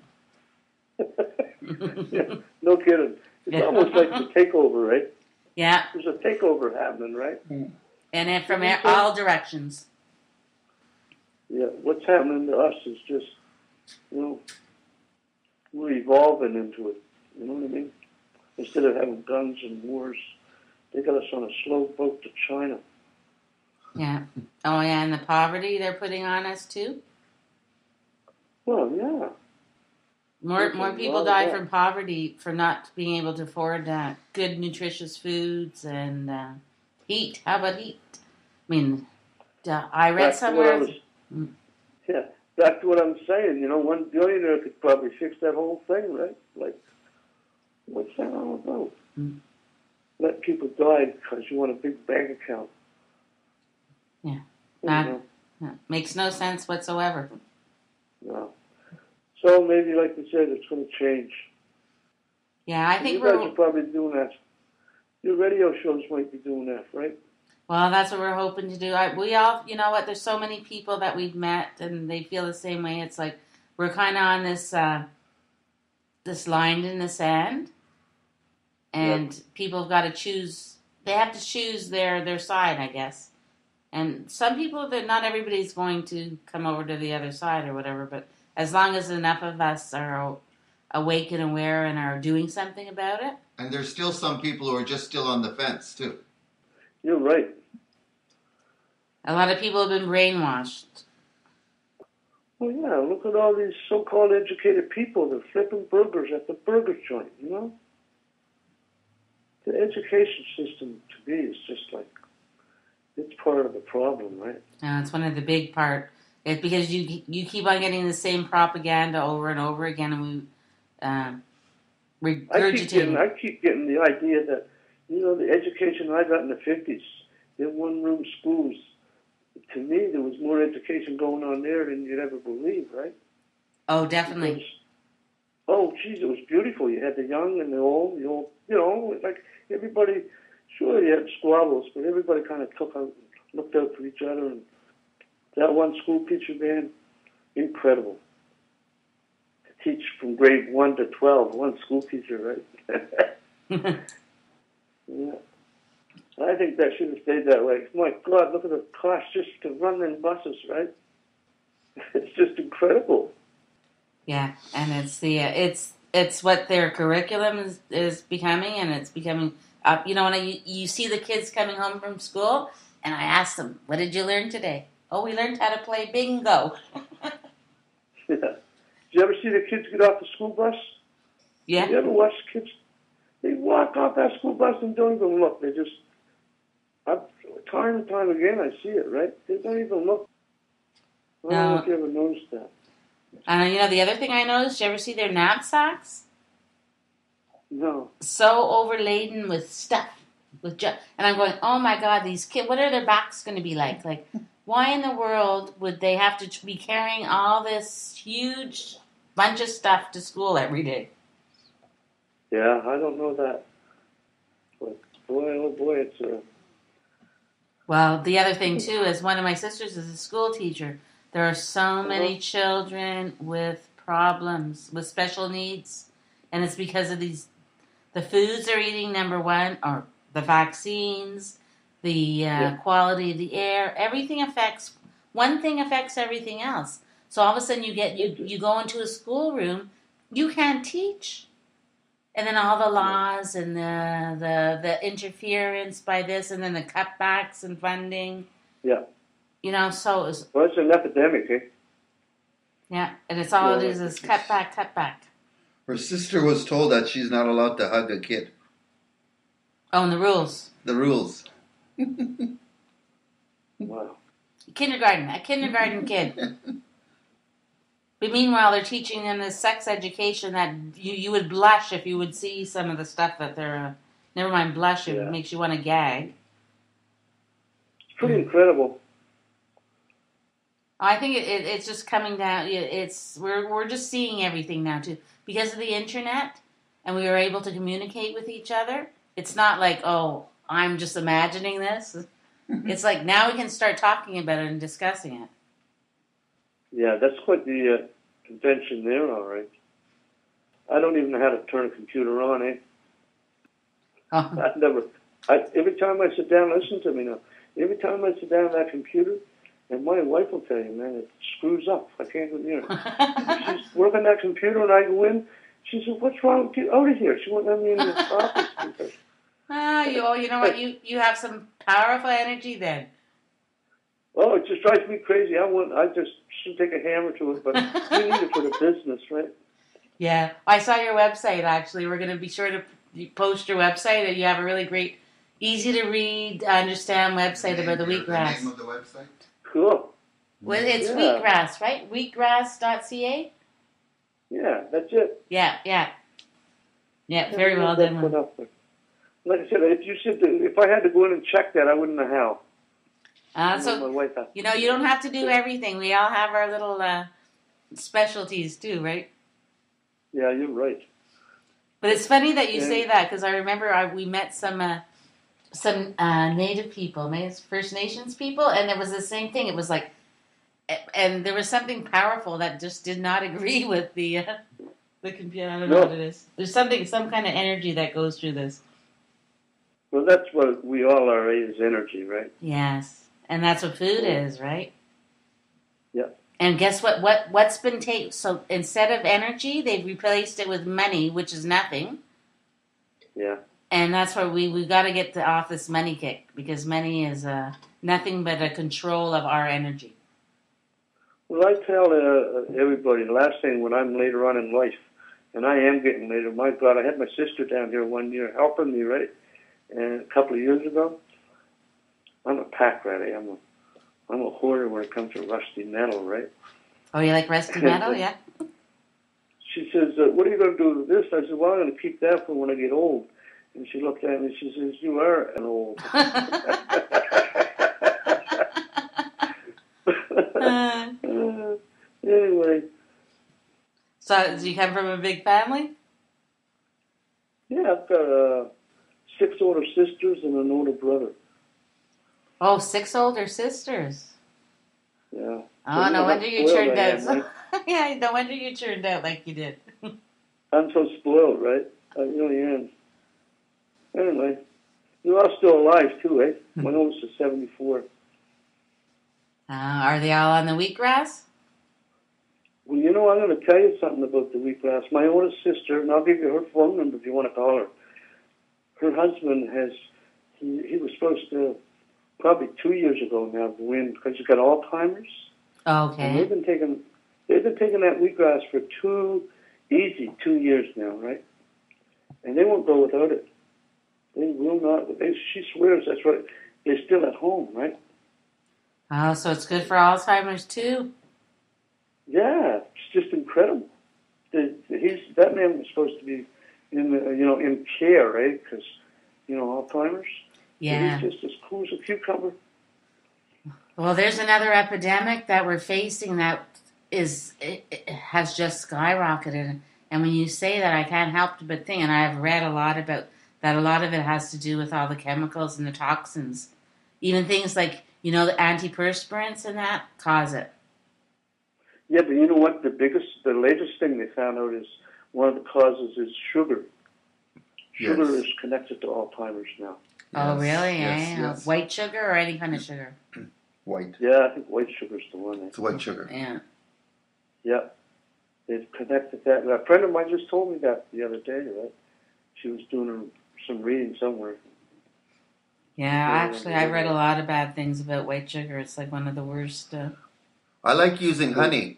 Yeah, no kidding. It's almost like the takeover, right? Yeah. There's a takeover happening, right? And it from all directions. Yeah, what's happening to us is just, you know, we're evolving into it. You know what I mean? Instead of having guns and wars, they got us on a slow boat to China. Yeah. Oh, yeah, and the poverty they're putting on us, too? Well, yeah. More people die from poverty, from not being able to afford good, nutritious foods and heat. How about heat? I mean, I read somewhere... Yeah, back to what I'm saying. You know, one billionaire could probably fix that whole thing, right? Like, what's that all about? Mm. Let people die because you want a big bank account. Yeah. You know. Makes no sense whatsoever. No. So maybe, like you said, it's going to change. Yeah, I think you guys are probably doing that. Your radio shows might be doing that, right? Well, that's what we're hoping to do. We all, you know what, there's so many people that we've met and they feel the same way. It's like we're kind of on this line in the sand, and people have got to choose. They have to choose their side, I guess. And some people, not everybody's going to come over to the other side or whatever, but as long as enough of us are awake and aware and are doing something about it. And there's still some people who are just still on the fence, too. You're right. A lot of people have been brainwashed. Well, yeah, look at all these so-called educated people. They're flipping burgers at the burger joint, you know? The education system, to me, is just like, it's part of the problem, right? It's one of the big part. It's because you keep on getting the same propaganda over and over again, and we regurgitate. I keep getting the idea that, you know, the education I got in the 50s, in one-room schools, to me, there was more education going on there than you'd ever believe, right? Oh, definitely. Because, oh, geez, it was beautiful. You had the young and the old, you know, like everybody, sure, you had squabbles, but everybody kind of looked out for each other. And that one school teacher, man, incredible. To teach from grade 1 to 12, one school teacher, right? Yeah. I think that should have stayed that way. My God, look at the cost just to run in buses, right? It's just incredible. Yeah, and it's what their curriculum is becoming, and it's becoming. You know, when you see the kids coming home from school, and I ask them, "What did you learn today?" "Oh, we learned how to play bingo." Yeah. Did you ever see the kids get off the school bus? Yeah. Did you ever watch the kids? They walk off that school bus and don't even look. They just, time and time again, I see it, right? They don't even look. I don't know if you ever noticed that. You know, the other thing I noticed, did you ever see their knapsacks? No. So overladen with stuff. And I'm going, oh my God, these kids, what are their backs going to be like? Like, why in the world would they have to be carrying all this huge bunch of stuff to school every day? Yeah, I don't know that. But boy, oh boy, it's a... Well, the other thing, too, is one of my sisters is a school teacher. There are so many children with problems, with special needs. And it's because of the foods they're eating, number one, or the vaccines, the quality of the air. One thing affects everything else. So all of a sudden you go into a schoolroom, you can't teach. And then all the laws and the interference by this, and then the cutbacks and funding. Yeah. You know, so it's an epidemic, eh? Yeah, and it's all it is cut back. Her sister was told that she's not allowed to hug a kid. Oh, and the rules. The rules. Wow. A kindergarten kid. But meanwhile, they're teaching them this sex education that you would blush if you would see some of the stuff that they're... never mind blush, it makes you want to gag. It's pretty incredible. I think it's just coming down. We're just seeing everything now, too. Because of the internet, and we were able to communicate with each other, it's not like, oh, I'm just imagining this. It's like now we can start talking about it and discussing it. Yeah, that's quite the invention there, all right. I don't even know how to turn a computer on, eh? Oh. Every time I sit down, listen to me now. Every time I sit down at that computer, and my wife will tell you, man, it screws up. I can't go near it. She's working that computer, and I go in, She said, "What's wrong? Get out of here!" She won't let me into the office because. You know what? You have some powerful energy then. Oh, it just drives me crazy. I just should take a hammer to it, but we need it for the business, right? Yeah, I saw your website. Actually, we're going to be sure to post your website, and you have a really great, easy to read, understand website about the wheatgrass. The name of the website? Cool. Well, it's Yeah. wheatgrass, right? Wheatgrass.ca. Yeah, that's it. Yeah, very well That's done. put up there. Like I said, if I had to go in and check that, I wouldn't know how. My So, wife has you know, you don't have to do everything. We all have our little specialties too, right? Yeah, you're right. But it's funny that you say that because I remember we met some Native people, First Nations people, and it was the same thing. It was like, and there was something powerful that just did not agree with the computer. I don't know what it is. There's some kind of energy that goes through this. Well, that's what we all are, is energy, right? Yes, and that's what food is, right? Yeah. And guess what? What's been taken? So instead of energy, they've replaced it with money, which is nothing. Yeah. And that's where we got to get off this money kick, because money is nothing but a control of our energy. Well, I tell everybody the last thing when I'm later on in life, and I am getting later. My God, I had my sister down here one year helping me, right? And a couple of years ago, I'm a pack rat. I'm a hoarder when it comes to rusty metal, right? Oh, you like rusty metal, yeah? She says, "What are you going to do with this?" I said, "Well, I'm going to keep that for when I get old." And she looked at me and she says, "You are an old." Anyway. So, do you come from a big family? Yeah, I've got 6 older sisters and an older brother. Oh, 6 older sisters. Yeah. Oh, So no wonder you turned out. right? Yeah, no wonder you turned out like you did. I'm so spoiled, right? I really am. Anyway, you're all still alive too, eh? My oldest is 74. Are they all on the wheatgrass? Well, you know, I'm going to tell you something about the wheatgrass. My oldest sister, and I'll give you her phone number if you want to call her. Her husband he was supposed to, probably 2 years ago now, go in because he's got Alzheimer's. Okay. And they've been taking that wheatgrass for 2 years now, right? And they won't go without it. They will not. She swears that's right. They're still at home, right? Oh, so it's good for Alzheimer's too? Yeah, it's just incredible. That man was supposed to be in care, right? Because Alzheimer's. Yeah. And he's just as cool as a cucumber. Well, there's another epidemic that we're facing that it has just skyrocketed. And when you say that, I can't help but think, and I've read a lot about that. A lot of it has to do with all the chemicals and the toxins, even things like the antiperspirants and that cause it. Yeah, but you know what? The latest thing they found out is one of the causes is sugar. Sugar is connected to Alzheimer's now. Oh, really? Yes. White sugar or any kind of sugar? White. Yeah, I think white sugar's the one. It's white sugar. Yeah. Yeah. They've connected that. A friend of mine just told me that the other day, right? She was doing some reading somewhere. Yeah, actually, I read a lot of bad things about white sugar. It's like one of the worst. I like using honey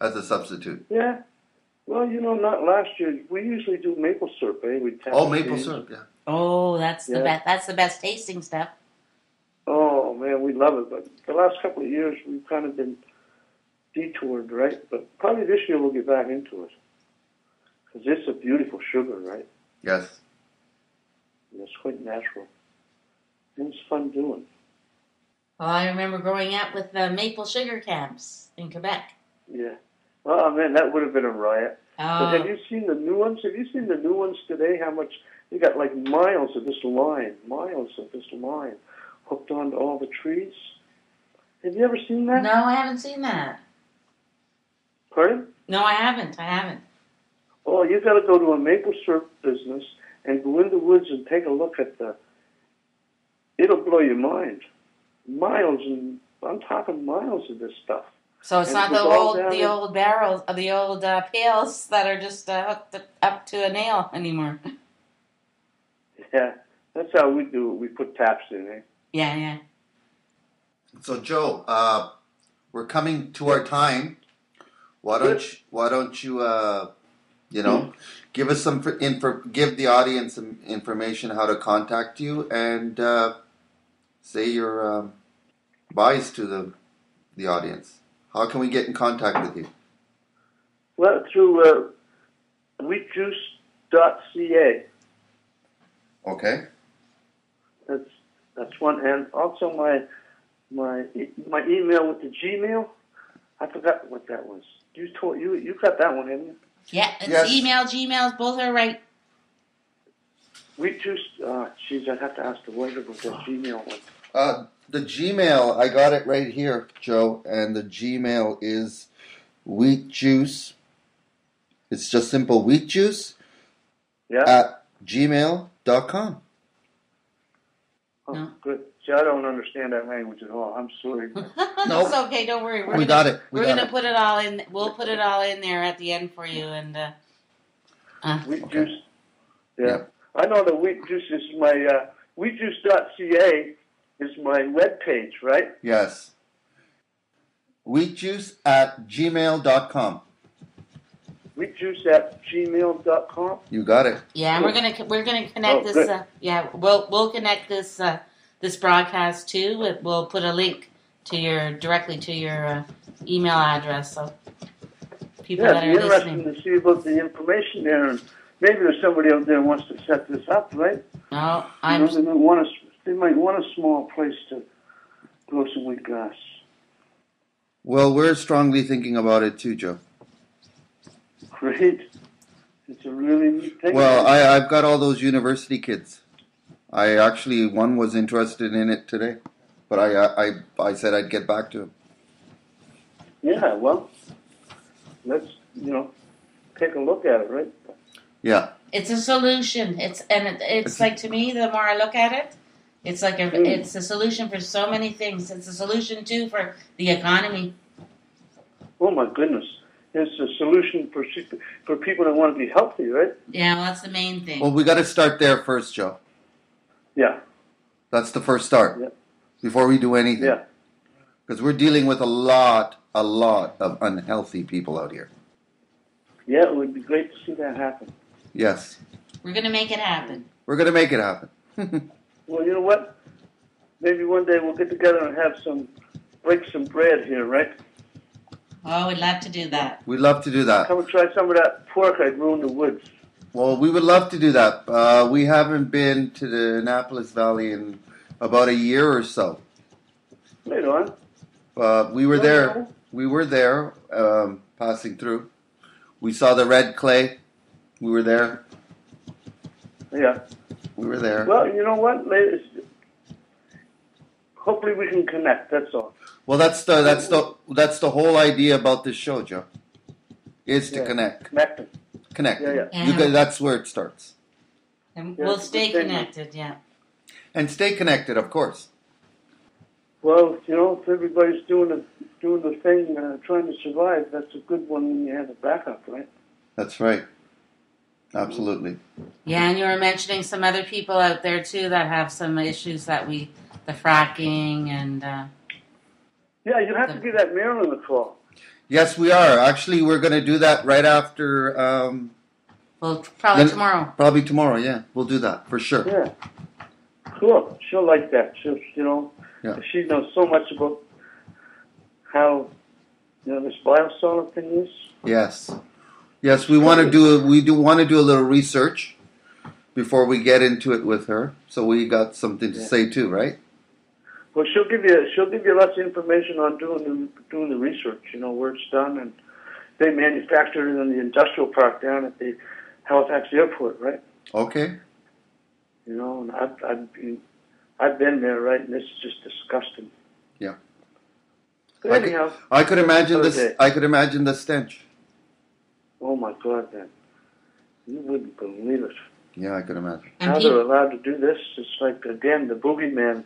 as a substitute. Yeah. Well, not last year. We usually do maple syrup, eh? Maple syrup, yeah. Oh, that's the best. That's the best tasting stuff. Oh, man, we love it. But the last couple of years, we've kind of been detoured, right? But probably this year we'll get back into it. Because it's a beautiful sugar, right? Yes. And it's quite natural. And it's fun doing. Well, I remember growing up with the maple sugar camps in Quebec. Yeah. Oh, man, that would have been a riot. Oh. But have you seen the new ones? Have you seen the new ones today? How much? They got like miles of this line hooked onto all the trees. Have you ever seen that? No, I haven't seen that. Pardon? No, I haven't. Oh, you've got to go to a maple syrup business and go in the woods and take a look at it'll blow your mind. Miles, and I'm talking miles of this stuff. So it's And not it was all down the in- old barrels, the old pails that are just hooked up to a nail anymore. Yeah, that's how we do it. We put taps in, eh? Yeah, yeah. So, Joe, we're coming to our time. Why don't you, give us some give the audience some information how to contact you and say your buys to the audience. How can we get in contact with you? Well, through wheatjuice.ca. Okay. That's one, and also my email with the Gmail. I forgot what that was. You got that one, haven't you? Yeah, it's Yes. email, Gmails, both are right. Wheat juice. Jeez, I'd have to ask the waiter about that Gmail one. The Gmail, I got it right here, Joe, and the Gmail is wheat juice. It's just simple wheat juice Yeah. at gmail.com. Oh, No. good. See, I don't understand that language at all. I'm sorry. Nope. It's okay, don't worry. We got it. We're gonna put it all in. We'll put it all in there at the end for you. And Wheat juice. Yeah. Yeah. I know the wheat juice is my wheatjuice.ca is my web page, right? Yes. Wheatjuice at gmail.com. Wheatjuice@gmail.com. You got it. yeah, and we're gonna connect Oh, this. good. We'll connect this this broadcast too. We'll put a link to directly to your email address, so people Yeah, that it'd are be interesting listening. to see about the information there, and maybe there's somebody out there who wants to set this up, right? No, They might want a small place to grow some wheatgrass. Well, we're strongly thinking about it too, Joe. Great. It's a really neat thing. Well, I've got all those university kids. One was interested in it today, but I said I'd get back to him. Yeah, well, let's, take a look at it, right? Yeah. it's a solution. It's like, to me, the more I look at it, it's like it's a solution for so many things. It's a solution too for the economy. Oh, my goodness. It's a solution for people that want to be healthy, right? Yeah, well, that's the main thing. Well, we got to start there first, Joe. Yeah, That's the first start. Yeah. Before we do anything. yeah. Because we're dealing with a lot of unhealthy people out here. Yeah, it would be great to see that happen. Yes. We're gonna make it happen. We're going to make it happen. Well, you know what? Maybe one day we'll get together and break some bread here, right? Oh, we'd love to do that. We'd love to do that. Come and try some of that pork I grew in the woods. Well, we would love to do that. We haven't been to the Annapolis Valley in about a year or so. Right on. We were there. We were there, passing through. We saw the red clay. We were there. Yeah. We were there. Well, you know what, ladies? Hopefully we can connect. That's all. Well, that's the whole idea about this show, Joe. Is to Yeah. connect. Connecting. Connect. Yeah. That's where it starts. And Yeah, we'll stay good thing. connected. Yeah. And stay connected, of course. Well, if everybody's doing the thing, trying to survive, that's a good one when you have a backup, right? That's right. Absolutely. Yeah, and you were mentioning some other people out there too that have some issues the fracking and. Yeah, you have to give that Marilyn a call. Yes, we are. Actually, we're going to do that right after. Well, probably tomorrow. Probably tomorrow. Yeah, we'll do that for sure. Yeah. Cool. She'll like that. Yeah. She knows so much about how this biosolid thing is. Yes. Yes, we want to do a little research before we get into it with her. So we got something to say too, right? Well, she'll give you lots of information on doing the research. Where it's done, and they manufacture it in the industrial park down at the Halifax airport, right? Okay. And I've been there, right? And this is just disgusting. Yeah. But anyhow, I could imagine another this. day. I could imagine the stench. Oh my God, man! You wouldn't believe it. Yeah, I could imagine. And How they're allowed to do this? It's like again the boogeyman.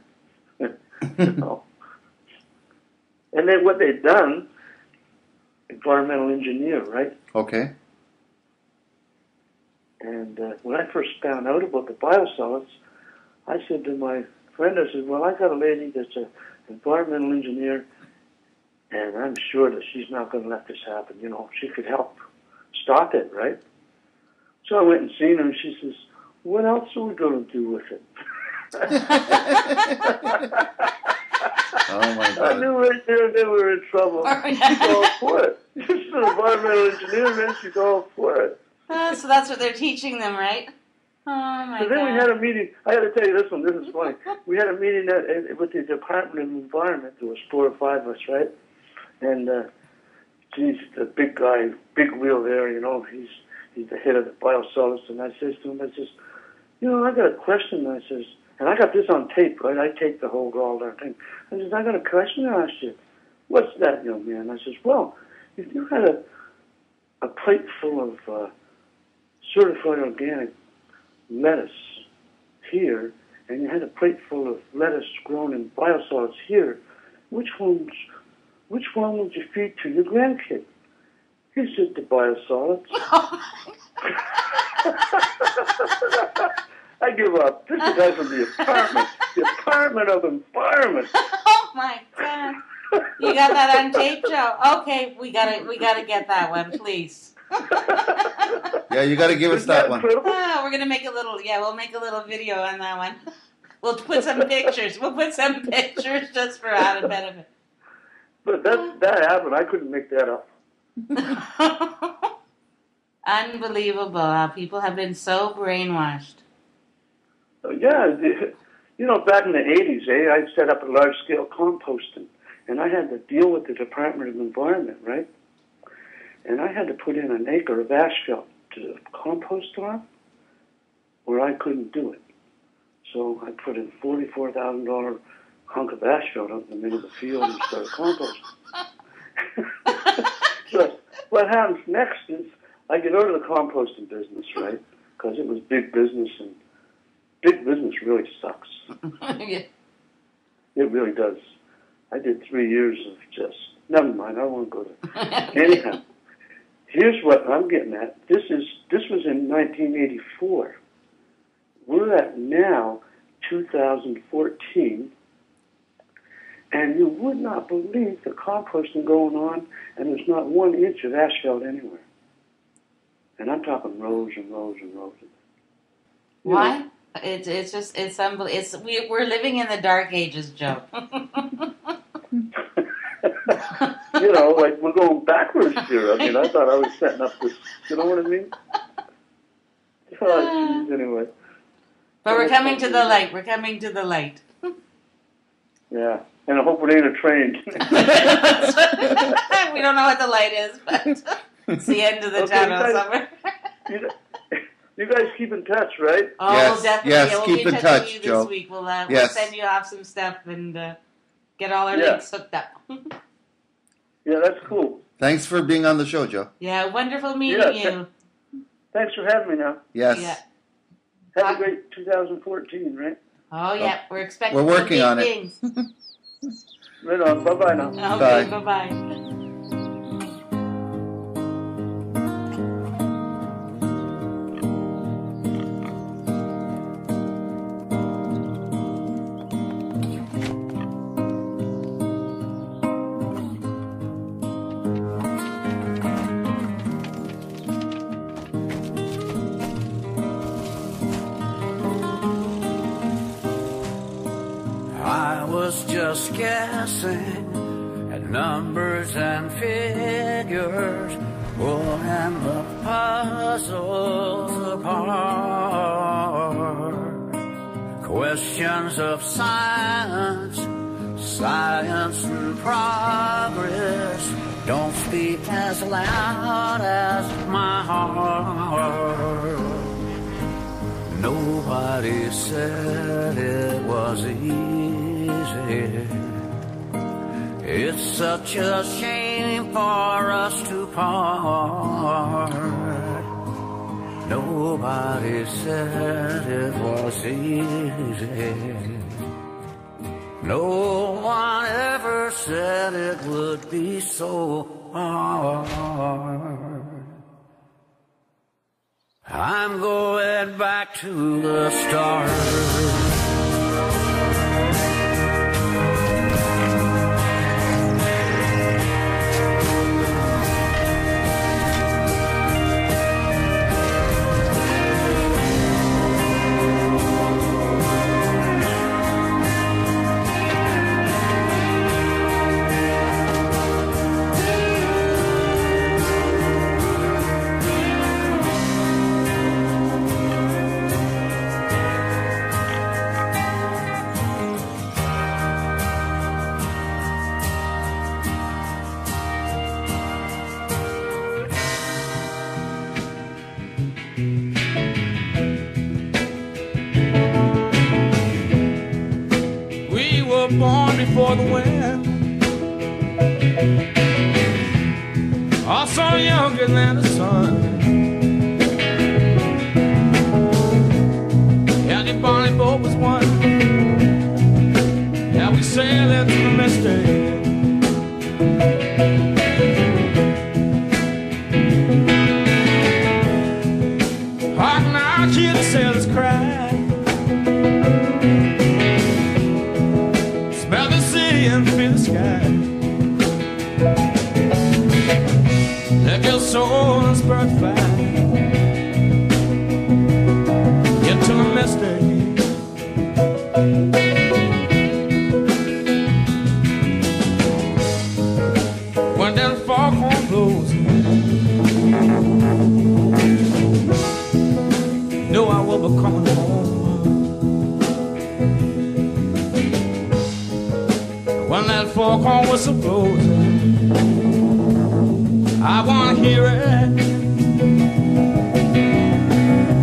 And then what they've done environmental engineer, right? Okay. And when I first found out about the biosolids, I said to my friend, I said, well, I got a lady that's an environmental engineer, and I'm sure that she's not going to let this happen. You know, she could help stop it, right? So I went and seen her, and she says, what else are we going to do with it? Oh, my I God. knew right there that we were in trouble. She's all for it. She's an environmental engineer, man. She's all for it. So that's what they're teaching them, right? Oh, my So then God. we had a meeting. I got to tell you this one. This is funny. We had a meeting with the Department of Environment. There was 4 or 5 of us, right? And geez, the big guy, big wheel there. You know, he's the head of the biosolids. And I says to him, I says, you know, I got a question. I says, and I got this on tape, right? I taped the whole darn thing. I says, I got a question to ask you. What's that, young man? I says, well, if you had a plate full of certified organic lettuce here, and you had a plate full of lettuce grown in biosolids here, which one would you feed to your grandkid? He said the biosolids. I give up. This is a guy from the Department of Environment. Oh my God! You got that on tape, Joe? Okay, we gotta get that one, please. Yeah, you got to give us that one. We're gonna make we'll make a little video on that one. We'll put some pictures. We'll put some pictures just for added benefit. But that happened. I couldn't make that up. Unbelievable how people have been so brainwashed. Yeah, you know, back in the 80s, I set up a large-scale composting, and I had to deal with the Department of Environment, right? And I had to put in an acre of asphalt to compost on, where I couldn't do it. So I put in $44,000 hunk of asphalt up in the middle of the field and started composting. So what happens next is I get out of the composting business, right? Because it was big business, and big business really sucks. Yeah. It really does. I did 3 years of just, never mind, I won't go there. Anyhow, here's what I'm getting at. This was in 1984. We're at now 2014, and you would not believe the composting going on, and there's not 1 inch of asphalt anywhere. And I'm talking rows and rows and rows. Why? It's unbelievable. We're living in the dark ages, Joe. You know, like we're going backwards here. I mean, I thought I was setting up this. You know what I mean? Oh, geez, anyway. But we're coming to the light. We're coming to the light. Yeah, and I hope it ain't a train. We don't know what the light is, but it's the end of the tunnel somewhere. You guys keep in touch, right? Oh, Yes, we'll definitely. yes, We'll keep be in in touch, with you Joe. this week. We'll Yes. send you off some stuff and get all our Yeah. links hooked up. Yeah, that's cool. Thanks for being on the show, Joe. Yeah, wonderful meeting Yeah, you. Thanks for having me now. Yes. Yeah. Have a great 2014, right? Oh yeah, we're expecting. We're working some big on it. things. Right on. Bye-bye now. Okay, Bye. bye. I was just guessing at numbers and figures, pulling the puzzles apart. Questions of science, science and progress don't speak as loud as my heart. Nobody said it was easy. It's such a shame for us to part. Nobody said it was easy. No one ever said it would be so I'm going back to the start. Born before the wind, also younger than the sun. Yeah, the bonnie boat was one. Yeah, we sailed into the mystery. Hark now, hear the sailors cry. And feel the sky. Let your soul and spirit fly into the mystery. When that foghorn blows, know I will be coming home. When that foghorn whistle blows, I wanna hear it.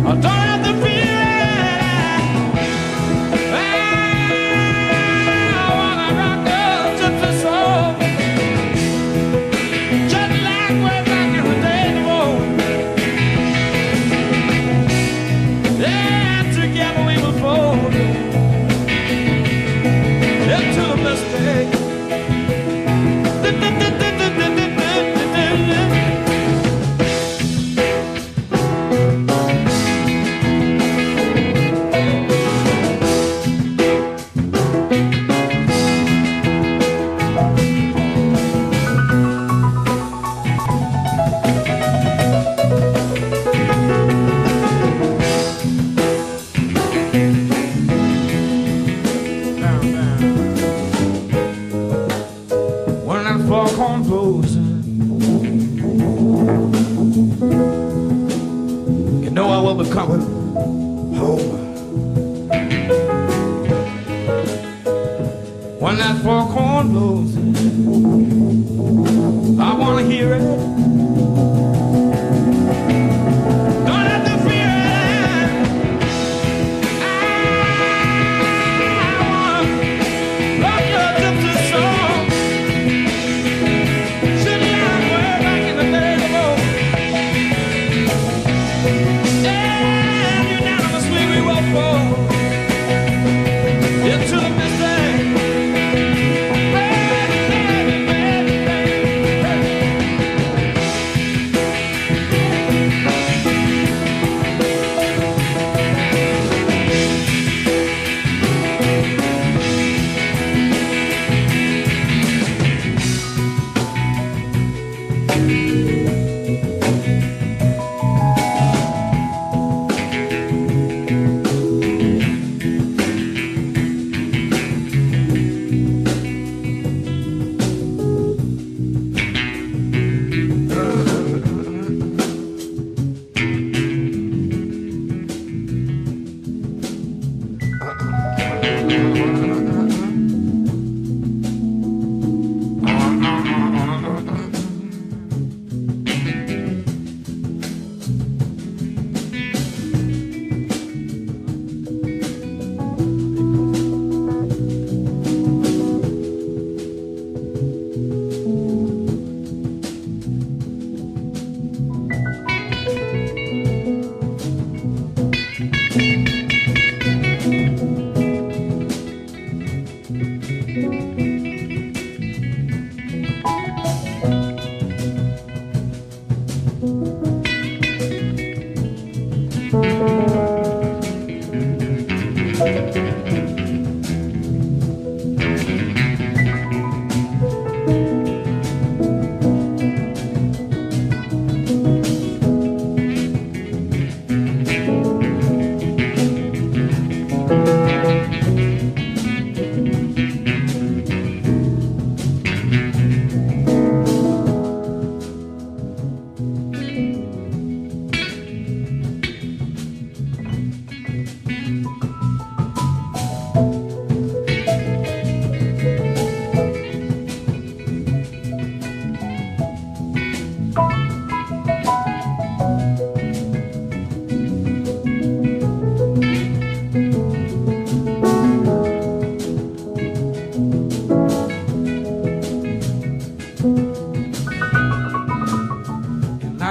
I don't have to feel it. I wanna rock the gypsy soul, just like way back in the day before. Yeah, together we will fold into the mistake. Foghorn blows, you know I will be coming home. When that foghorn blows, I wanna hear it. Don't have to fear it. I wanna rock your gypsy soul.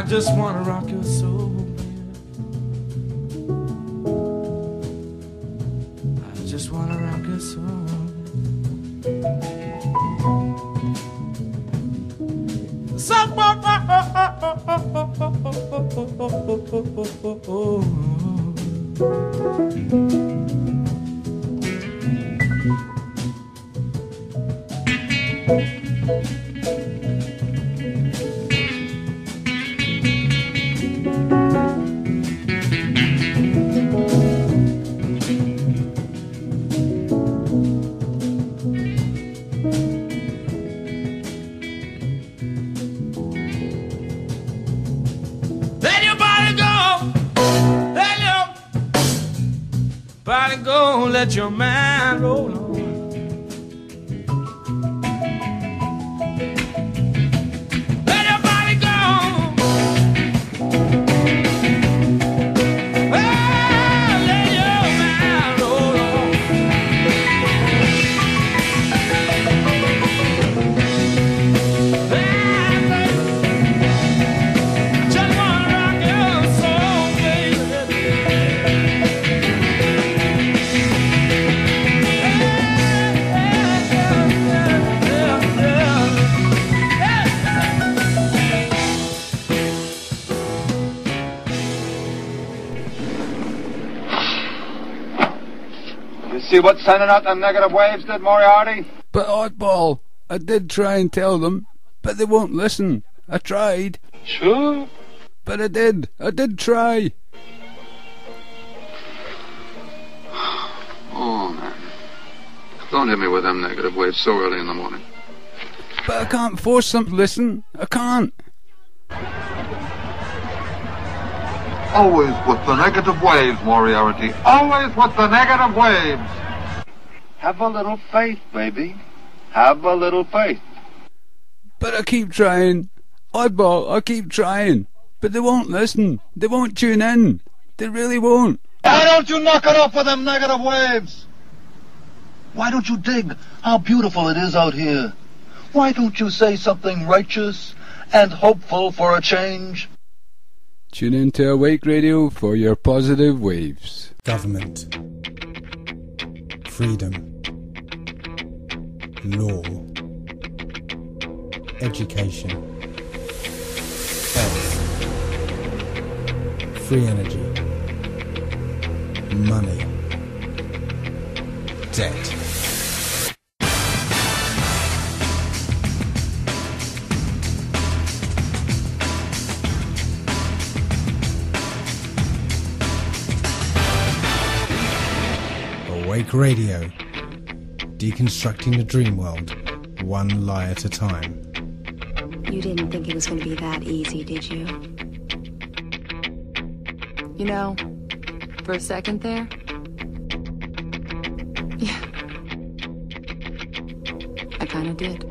just wanna rock your soul. I just wanna rock your soul. Let your body go, let your body go, let your mind roll on. Let your body go. Oh, let your mind roll on. Just wanna rock your soul, baby. You see what sending out them negative waves did, Moriarty? But oddball, I did try and tell them, but they won't listen. I tried. Sure. But I did try. Oh, man. Don't hit me with them negative waves so early in the morning. But I can't force them to listen. I can't. Always with the negative waves, Moriarty. Always with the negative waves. Have a little faith, baby. Have a little faith. But I keep trying. Oddball, I keep trying. But they won't listen. They won't tune in. They really won't. Why don't you knock it off with them negative waves? Why don't you dig how beautiful it is out here? Why don't you say something righteous and hopeful for a change? Tune in to Awake Radio for your positive waves. Government, freedom, law, education, health, free energy, money, debt. Awake Radio, deconstructing the dream world, one lie at a time. You didn't think it was going to be that easy, did you? You know, for a second there, yeah, I kind of did.